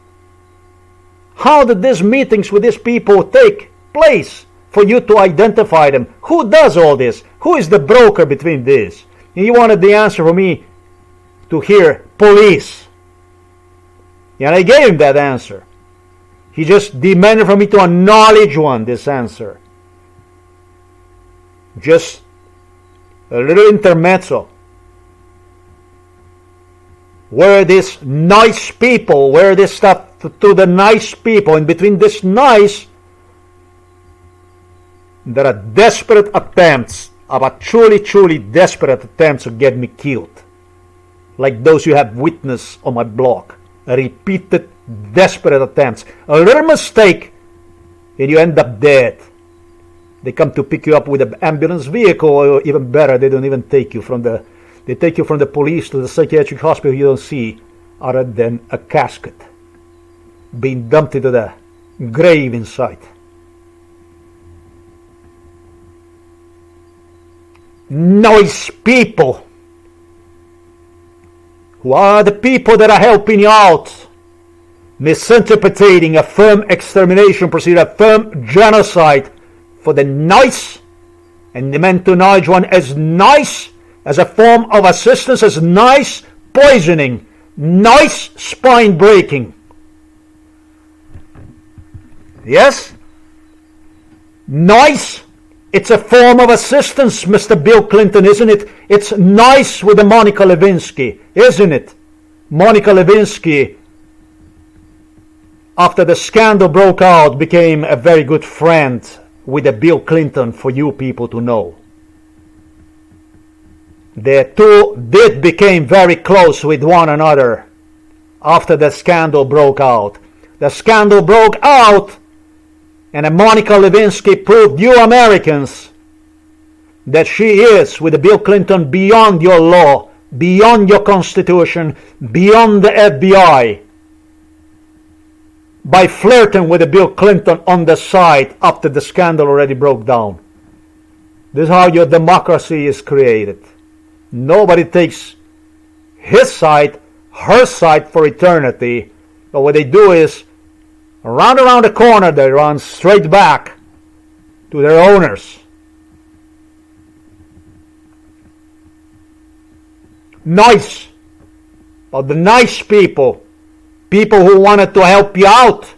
How did these meetings with these people take place for you to identify them? Who does all this? Who is the broker between this? And he wanted the answer for me to hear police. And I gave him that answer. He just demanded from me to acknowledge this answer. Just a little intermezzo. Where these nice people, where this stuff to the nice people, and between this nice, there are desperate attempts, about truly desperate attempts to get me killed. Like those you have witnessed on my blog. Repeated desperate attempts. A little mistake and you end up dead. They come to pick you up with an ambulance vehicle, or even better, they don't even take you from the police to the psychiatric hospital. You don't see other than a casket being dumped into the grave inside. Nice people, who are the people that are helping you out, misinterpreting a firm extermination procedure, a firm genocide for the nice, and they meant to acknowledge one as nice, as a form of assistance, as nice poisoning, nice spine breaking. Yes? Nice. It's a form of assistance, Mr. Bill Clinton, isn't it? It's nice with the Monica Lewinsky, isn't it? Monica Lewinsky, after the scandal broke out, became a very good friend with the Bill Clinton, for you people to know. The two did became very close with one another after the scandal broke out. The scandal broke out, and Monica Lewinsky proved you Americans that she is, with the Bill Clinton, beyond your law, beyond your Constitution, beyond the FBI, by flirting with the Bill Clinton on the side after the scandal already broke down. This is how your democracy is created. Nobody takes his side, her side for eternity, but what they do is run around the corner, they run straight back to their owners. Nice, but the nice people, people who wanted to help you out,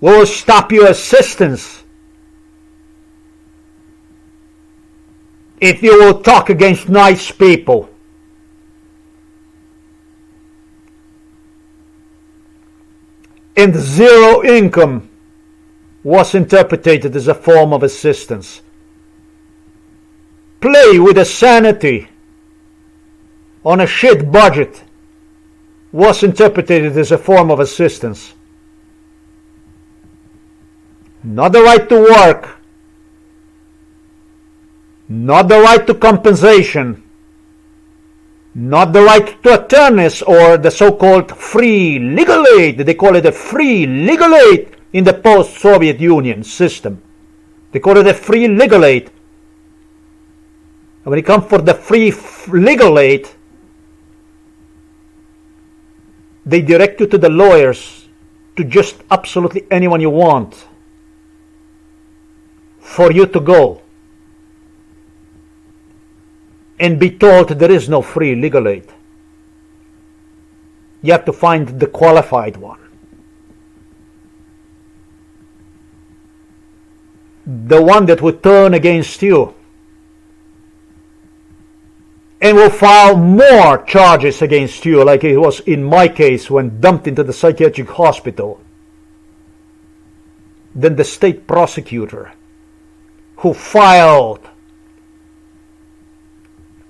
will stop your assistance if you will talk against nice people. And zero income was interpreted as a form of assistance. Play with the sanity on a shit budget was interpreted as a form of assistance. Not the right to work, not the right to compensation, not the right to attorneys or the so-called free legal aid. They call it a free legal aid in the post-Soviet Union system. They call it a free legal aid. And when it comes for the free legal aid, they direct you to the lawyers, to just absolutely anyone you want, for you to go and be told there is no free legal aid. You have to find the qualified one. The one that would turn against you and will file more charges against you, like it was in my case when dumped into the psychiatric hospital, than the state prosecutor who filed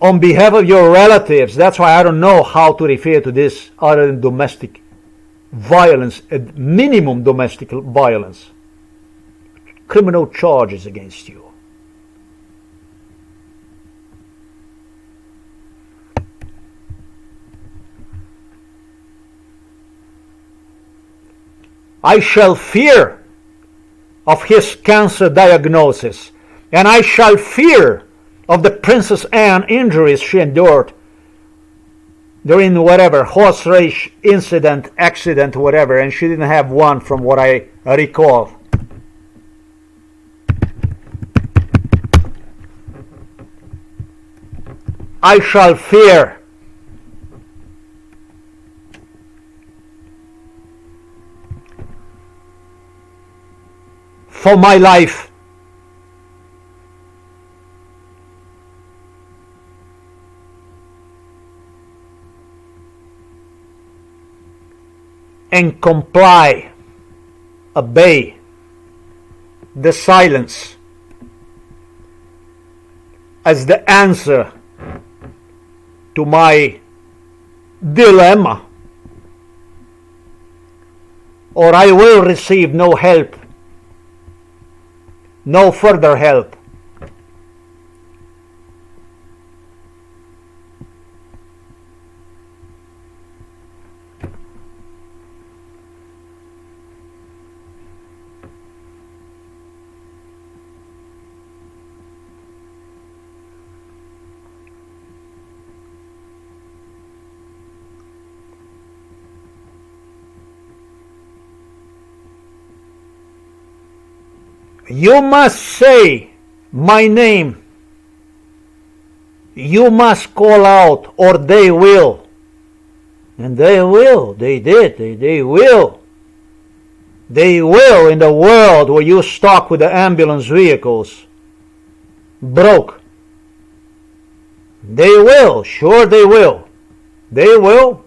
on behalf of your relatives. That's why I don't know how to refer to this other than domestic violence, at minimum domestic violence. Criminal charges against you. I shall fear of his cancer diagnosis, and I shall fear of the Princess Anne injuries she endured during whatever horse race incident, accident, whatever, and she didn't have one from what I recall. I shall fear for my life. And comply, obey the silence as the answer to my dilemma, or I will receive no help, no further help. You must say my name. You must call out, or they will. And they will. They did. They will. They will in the world where you stuck with the ambulance vehicles. Broke. They will. Sure they will. They will.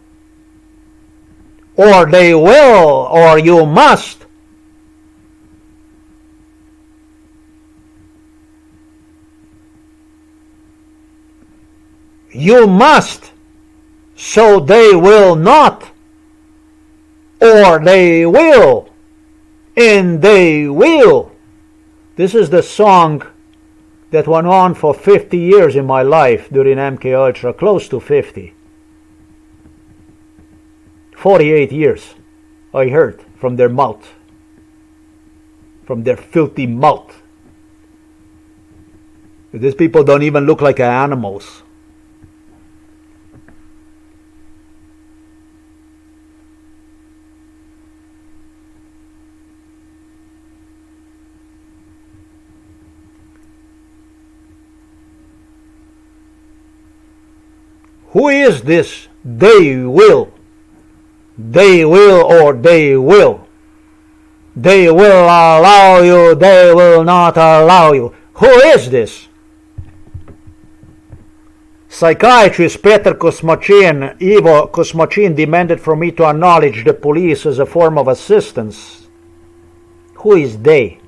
Or they will, or you must. You must, so they will not, or they will, and they will. This is the song that went on for 50 years in my life during MK Ultra, close to 50. 48 years I heard from their mouth, from their filthy mouth. These people don't even look like animals. Who is this? They will. They will, or they will. They will allow you, they will not allow you. Who is this? Psychiatrist Peter Kosmachin, Ivo Kosmachin, demanded from me to acknowledge the police as a form of assistance. Who is they?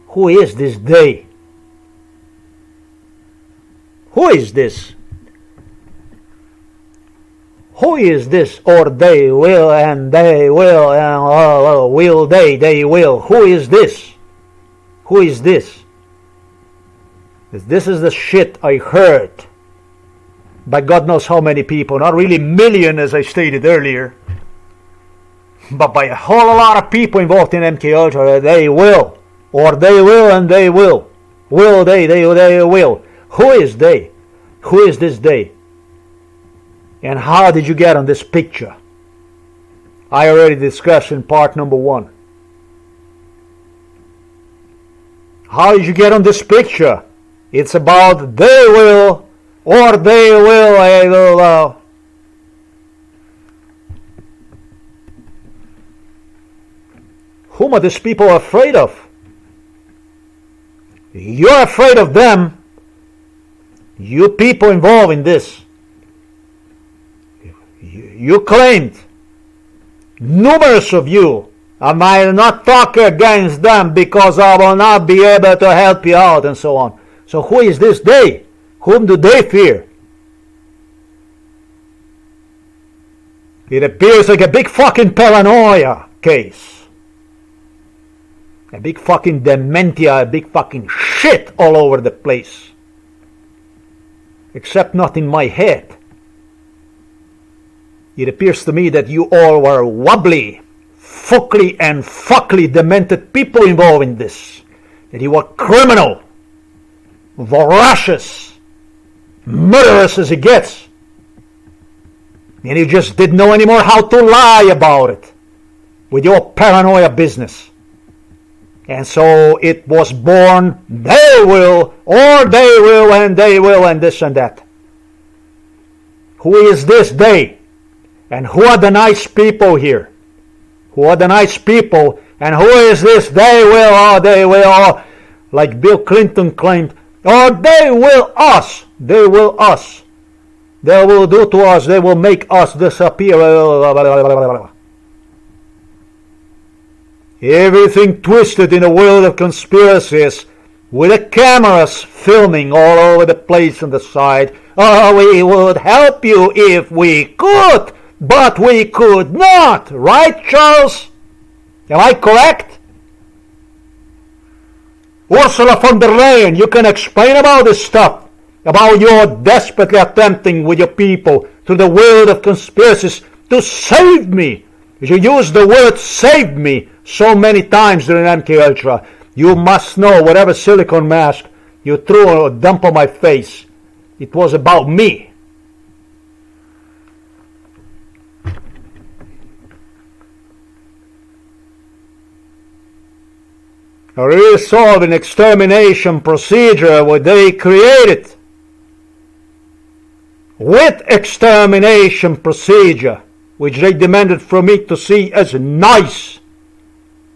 Who is this they? Who is this? Who is this? Or they will, and they will, and will they will. Who is this? Who is this? This is the shit I heard by God knows how many people, not really million as I stated earlier, but by a whole lot of people involved in MK Ultra. They will, or they will, and they will. Will they will. Who is they? Who is this they? And how did you get on this picture? I already discussed in part number 1. How did you get on this picture? It's about they will, or they will, Whom are these people afraid of? You're afraid of them. You people involved in this. You claimed, numerous of you, I might not talk against them because I will not be able to help you out and so on. So who is this they? Whom do they fear? It appears like a big fucking paranoia case. A big fucking dementia, a big fucking shit all over the place. Except not in my head. It appears to me that you all were wobbly, and fuckly demented people involved in this. That you were criminal, voracious, murderous as it gets. And you just didn't know anymore how to lie about it with your paranoia business. And so it was born, they will, or they will, and they will, and this and that. Who is this they? And who are the nice people here? Who are the nice people? And who is this? They will, or they will, or like Bill Clinton claimed, or they will us. They will us. They will do to us. They will make us disappear. Everything twisted in the world of conspiracies with the cameras filming all over the place on the side. Oh, we would help you if we could. But we could not, right, Charles? Am I correct? Ursula von der Leyen, you can explain about this stuff, about your desperately attempting with your people to the world of conspiracies to save me. You used the word save me so many times during MK Ultra. You must know whatever silicone mask you threw or dump on my face, it was about me. resolve an extermination procedure what they created. With extermination procedure, which they demanded from me to see as nice.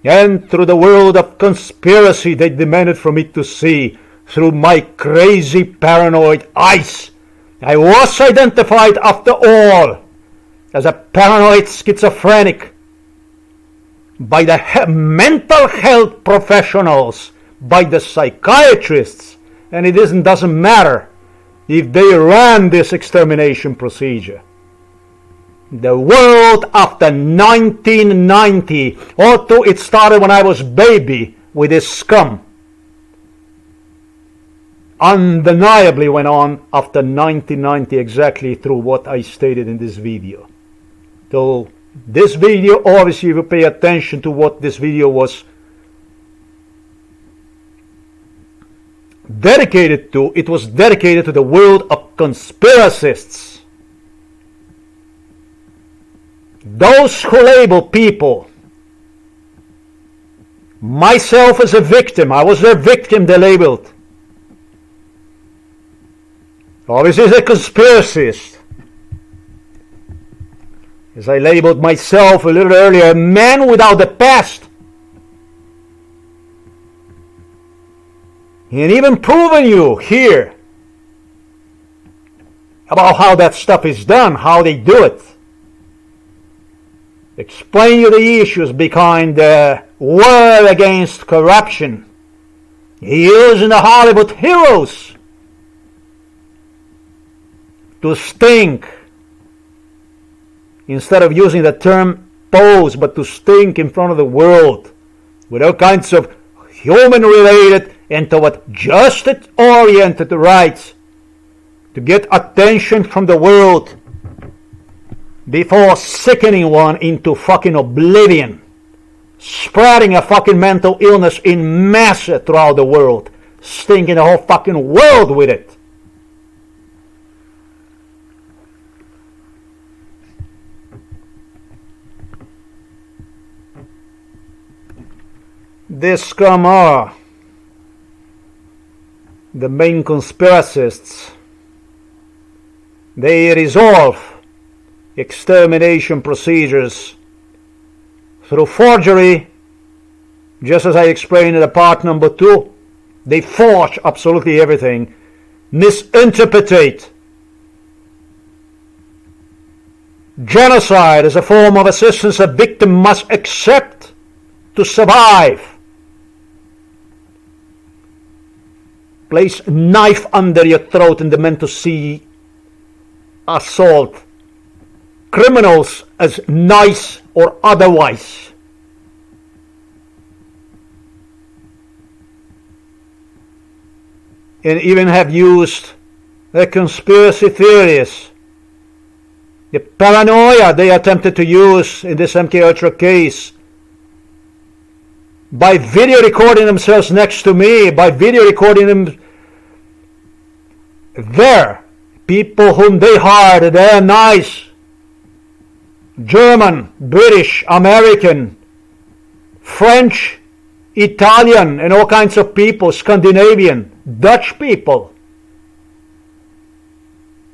And through the world of conspiracy, they demanded from me to see through my crazy paranoid eyes. I was identified after all as a paranoid schizophrenic by the mental health professionals, by the psychiatrists, and it doesn't matter if they ran this extermination procedure. The world after 1990, although it started when I was baby with this scum, undeniably went on after 1990 exactly through what I stated in this video. So this video, obviously if you pay attention to what this video was dedicated to, it was dedicated to the world of conspiracists. Those who label people, myself as a victim, I was their victim, they labeled. Obviously as a conspiracist. As I labeled myself a little earlier, a man without a past. And even proven you here about how that stuff is done, how they do it. Explain you the issues behind the war against corruption. Using the Hollywood heroes to stink. Instead of using the term pose, but to stink in front of the world with all kinds of human-related and to what justice-oriented rights to get attention from the world before sickening one into fucking oblivion, spreading a fucking mental illness in mass throughout the world, stinking the whole fucking world with it. This scum are the main conspiracists. They resolve extermination procedures through forgery, just as I explained in the part number 2. They forge absolutely everything, misinterpret genocide as a form of assistance a victim must accept to survive. Place a knife under your throat and demand to see assault criminals as nice or otherwise. And even have used the conspiracy theories, the paranoia they attempted to use in this MK Ultra case by video recording themselves next to me, by video recording them there, people whom they hired, they're nice, German, British, American, French, Italian, and all kinds of people, Scandinavian, Dutch people.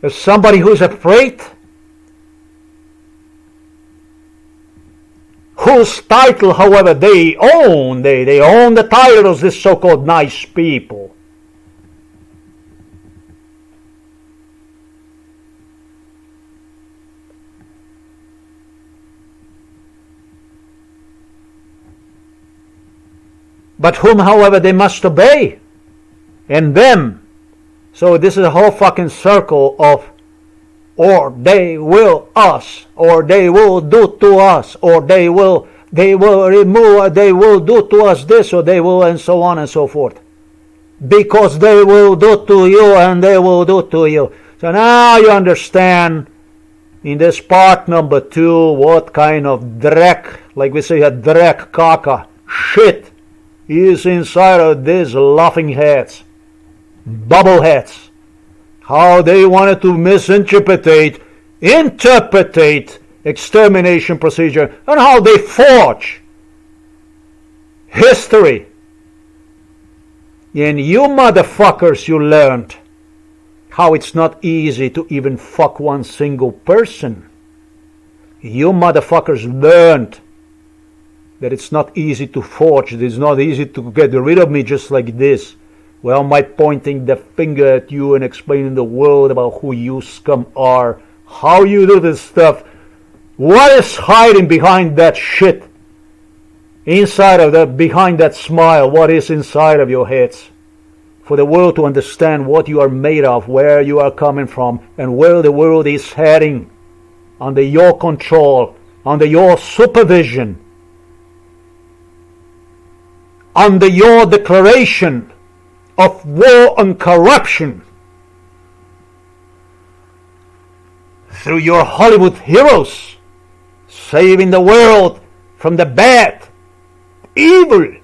As somebody who's afraid, whose title, however, they own. They own the title of this so-called nice people. But whom, however, they must obey. And them. So this is a whole fucking circle of or they will us, or they will do to us, or they will remove, they will do to us this, or they will, and so on and so forth. Because they will do to you, and they will do to you. So now you understand in this part number 2 what kind of dreck, like we say a dreck caca, shit is inside of these laughing heads, bubble heads. How they wanted to interpret extermination procedure, and how they forge history And you motherfuckers, you learned how it's not easy to even fuck one single person. You motherfuckers learned that it's not easy to forge, it's not easy to get rid of me just like this. Well, my pointing the finger at you and explaining the world about who you scum are, how you do this stuff, what is hiding behind that shit? Inside of that, behind that smile, what is inside of your heads? For the world to understand what you are made of, where you are coming from, and where the world is heading, under your control, under your supervision, under your declaration of war on corruption, through your Hollywood heroes, saving the world from the bad, evil.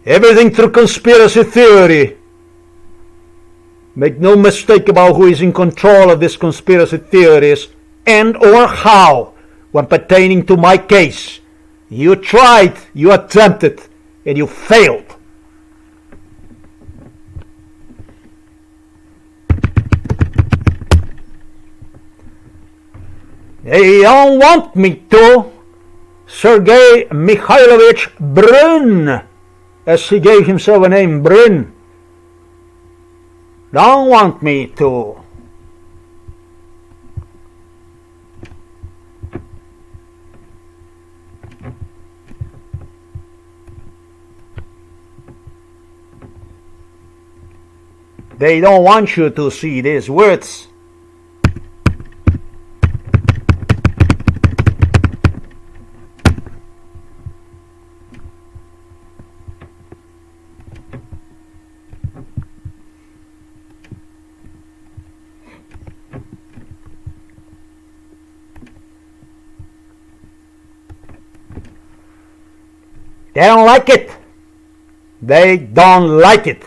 Everything through conspiracy theory. Make no mistake about who is in control of these conspiracy theories and or how, when pertaining to my case. You tried, you attempted, and you failed. They don't want me to. Sergei Mikhailovich Brin, as he gave himself a name, Brin, don't want me to. They don't want you to see these words. They don't like it. They don't like it.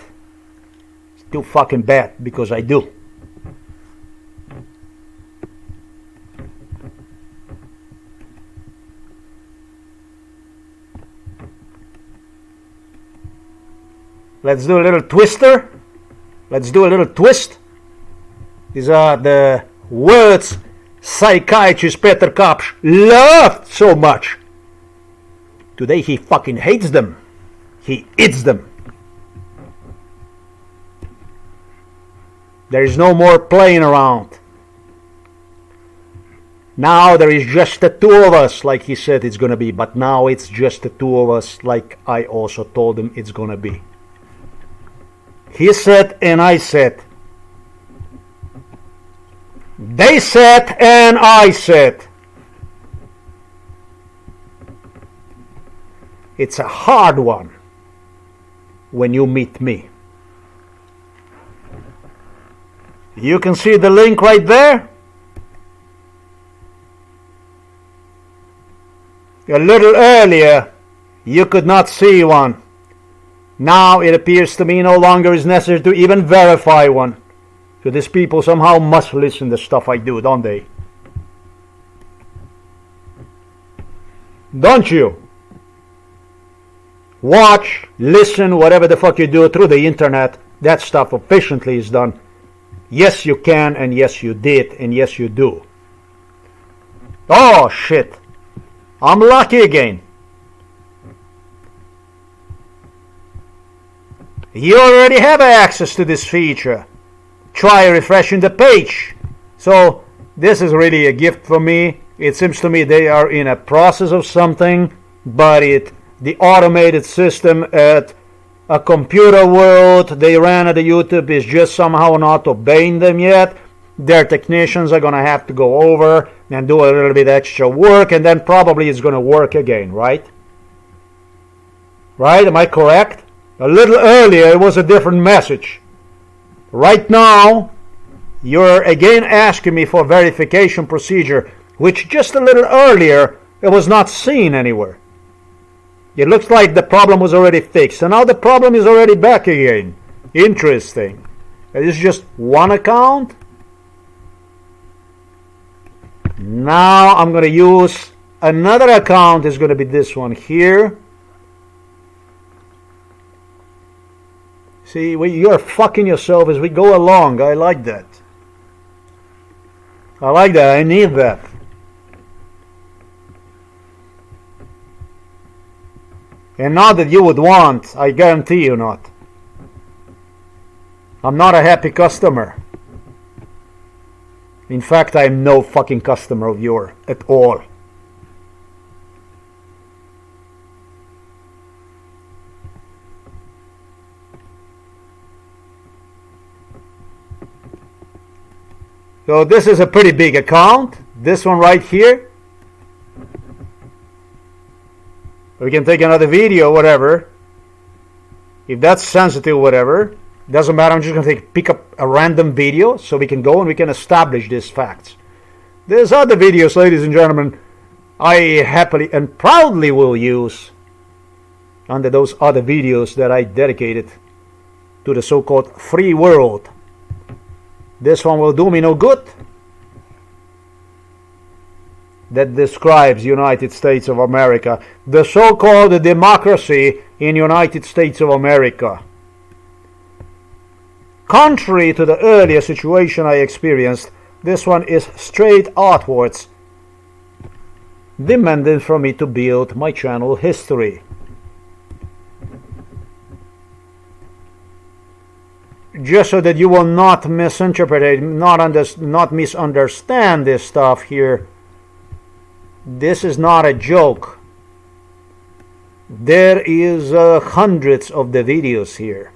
It's too fucking bad because I do. Let's do a little twister. Let's do a little twist. These are the words psychiatrist Peter Kapsch loved so much. Today he fucking hates them. He eats them. There is no more playing around. Now there is just the two of us, like he said it's gonna be, but now it's just the two of us, like I also told him it's gonna be. He said and I said. They said and I said. It's a hard one when you meet me. You can see the link right there. A little earlier, you could not see one. Now it appears to me no longer is necessary to even verify one. So these people somehow must listen to stuff I do, don't they? Don't you? Watch, listen, whatever the fuck you do through the internet. That stuff efficiently is done. Yes, you can, and yes, you did, and yes, you do. Oh, shit. I'm lucky again. You already have access to this feature. Try refreshing the page. So, this is really a gift for me. It seems to me they are in a process of something, but the automated system at a computer world they ran at the YouTube is just somehow not obeying them yet. Their technicians are gonna have to go over and do a little bit extra work, and then probably it's gonna work again, right? Right? Am I correct? A little earlier it was a different message. Right now you're again asking me for verification procedure, which just a little earlier it was not seen anywhere. It looks like the problem was already fixed, and now the problem is already back again. Interesting. This is just one account. Now I'm going to use Another account is going to be this one here. See, you're fucking yourself as we go along. I like that. I like that. I need that. And not that you would want, I guarantee you not. I'm not a happy customer. In fact, I'm no fucking customer of yours at all. So this is a pretty big account. This one right here. We can take another video, whatever. If that's sensitive, whatever. Doesn't matter, I'm just going to pick up a random video so we can go and we can establish these facts. There's other videos, ladies and gentlemen, I happily and proudly will use under those other videos that I dedicated to the so-called free world. This one will do me no good. That describes United States of America, the so-called democracy in United States of America. Contrary to the earlier situation I experienced, this one is straight outwards, demanding from me to build my channel history. Just so that you will not misinterpret, not misunderstand this stuff here. This is not a joke. There is hundreds of the videos here.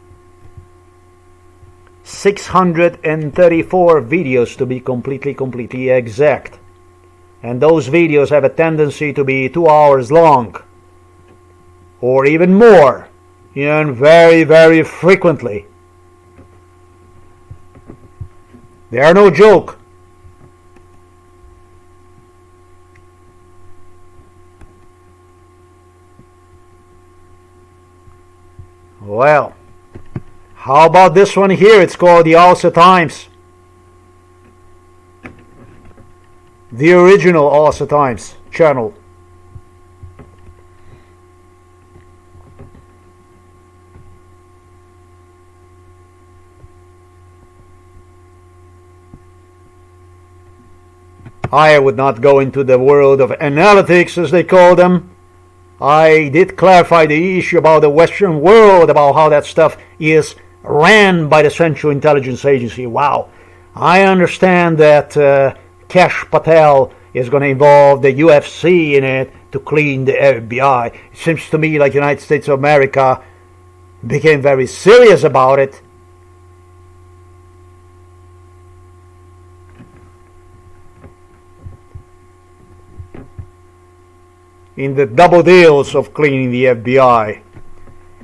634 videos to be completely exact. And those videos have a tendency to be 2 hours long. Or even more. And very frequently. They are no joke. Well, how about this one here? It's called the Alsa Times. The original Alsa Times channel. I would not go into the world of analytics, as they call them. I did clarify the issue about the Western world, about how that stuff is ran by the Central Intelligence Agency. Wow. I understand that Cash Patel is going to involve the UFC in it to clean the FBI. It seems to me like the United States of America became very serious about it. In the double deals of cleaning the FBI,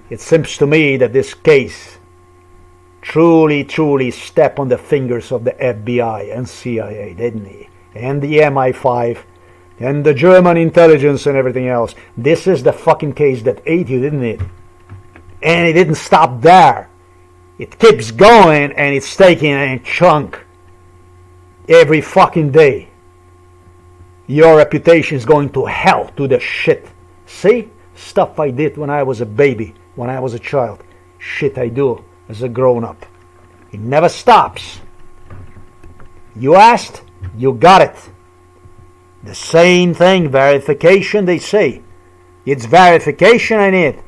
it seems to me that this case truly stepped on the fingers of the FBI and CIA, didn't he? And the MI5 and the German intelligence and everything else. This is the fucking case that ate you, didn't it? And it didn't stop there. It keeps going and it's taking a chunk every fucking day. Your reputation is going to hell, to the shit. See? Stuff I did when I was a baby, when I was a child. Shit I do as a grown-up. It never stops. You asked, you got it. The same thing, verification, they say. It's verification I need.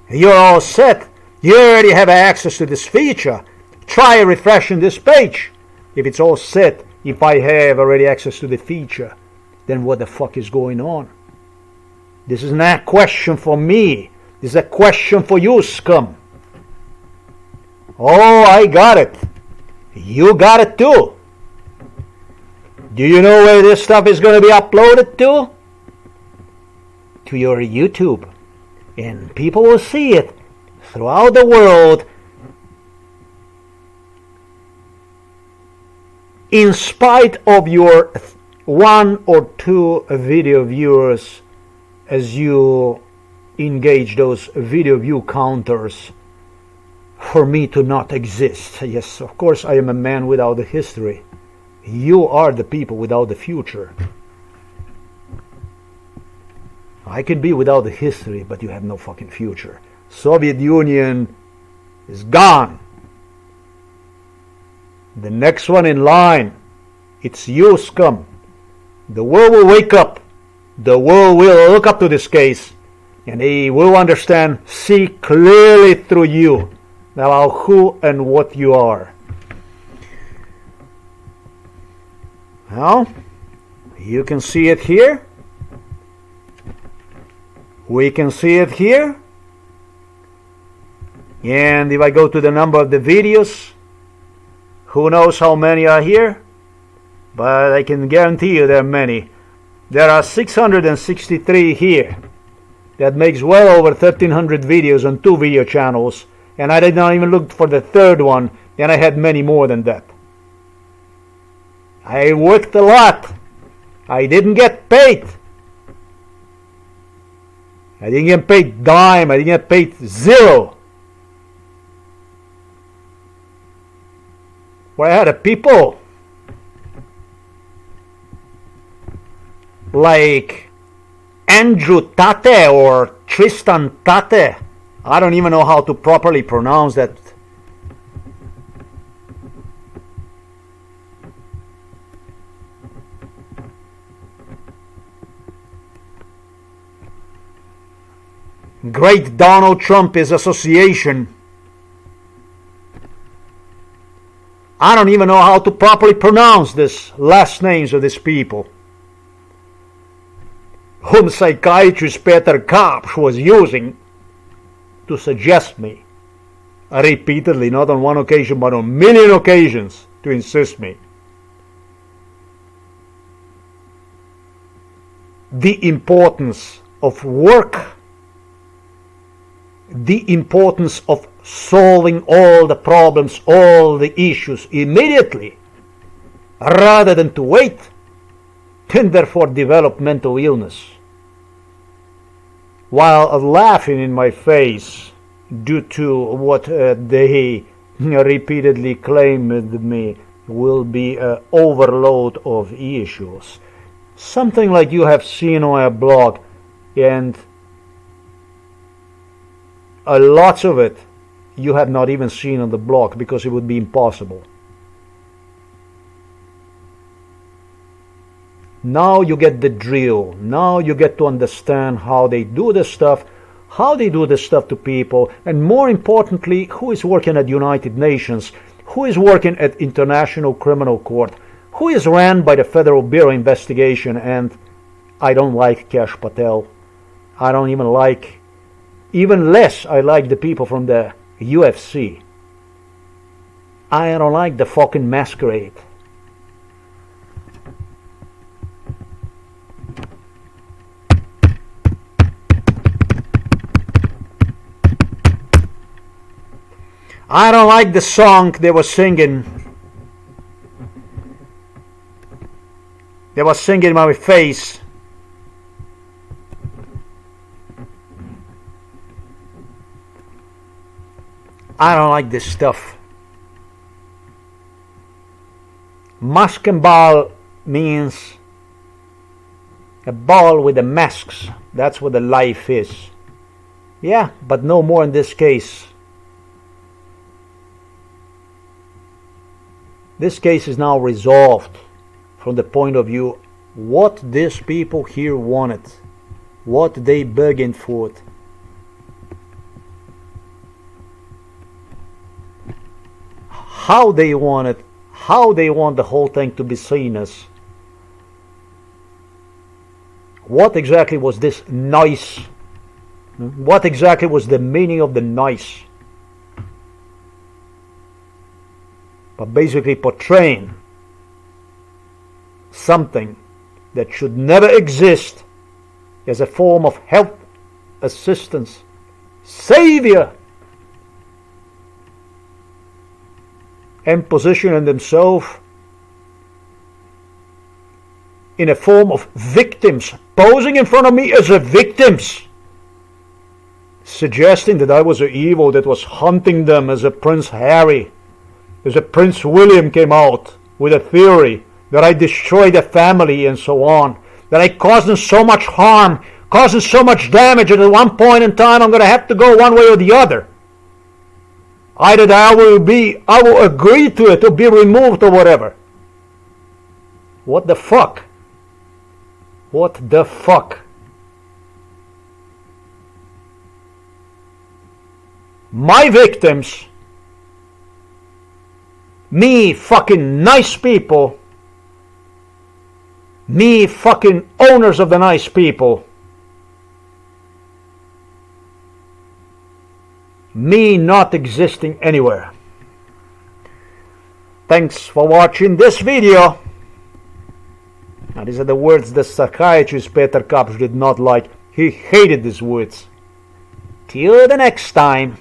You're all set. You already have access to this feature. Try refreshing this page. If it's all set, if I have already access to the feature, then what the fuck is going on? This is not a question for me. This is a question for you, scum. Oh, I got it. You got it too. Do you know where this stuff is going to be uploaded to? To your YouTube. And people will see it throughout the world. In spite of your 1 or 2 video viewers, as you engage those video view counters for me to not exist. Yes, of course I am a man without a history. You are the people without the future. I could be without the history, but you have no fucking future. Soviet Union is gone. The next one in line, it's you, scum. The world will wake up. The world will look up to this case, and they will understand, see clearly through you about who and what you are. Well, you can see it here. We can see it here. And if I go to the number of the videos, who knows how many are here? But I can guarantee you there are many. There are 663 here. That makes well over 1,300 videos on 2 video channels. And I did not even look for the third one, and I had many more than that. I worked a lot. I didn't get paid. I didn't get paid dime. I didn't get paid zero. Where I had a people like Andrew Tate or Tristan Tate. I don't even know how to properly pronounce that. Great Donald Trump is association. I don't even know how to properly pronounce this last names of these people, whom psychiatrist Peter Kapsch was using to suggest me repeatedly, not on one occasion but on a million occasions, to insist me. The importance of work, the importance of solving all the problems, all the issues immediately, rather than to wait and therefore develop mental illness. While laughing in my face due to what they repeatedly claimed me will be an overload of issues. Something like you have seen on a blog, and lots of it you have not even seen on the blog because it would be impossible. Now you get the drill. Now you get to understand how they do this stuff, to people, and more importantly, who is working at United Nations, who is working at International Criminal Court, who is ran by the Federal Bureau of Investigation. And I don't like Kash Patel. I don't even like, even less I like the people from the UFC. I don't like the fucking masquerade. I don't like the song they were singing. They were singing in my face. I don't like this stuff. Mask and ball means a ball with the masks. That's what the life is. Yeah, but no more in this case. This case is now resolved from the point of view what these people here wanted, what they begging for. How they want it, how they want the whole thing to be seen as. What exactly was this noise? What exactly was the meaning of the noise? But basically portraying something that should never exist as a form of help, assistance, savior, and positioning themselves in a form of victims, posing in front of me as a victims, suggesting that I was an evil that was hunting them as a Prince Harry, as a Prince William came out with a theory that I destroyed a family and so on, that I caused them so much harm, causing so much damage, and at one point in time I'm going to have to go one way or the other. Either that I will agree to it or be removed or whatever. What the fuck? What the fuck? My victims, me fucking nice people, me fucking owners of the nice people, me not existing anywhere. Thanks for watching this video. Now these are the words the psychiatrist Peter Kapsch did not like. He hated these words. Till the next time.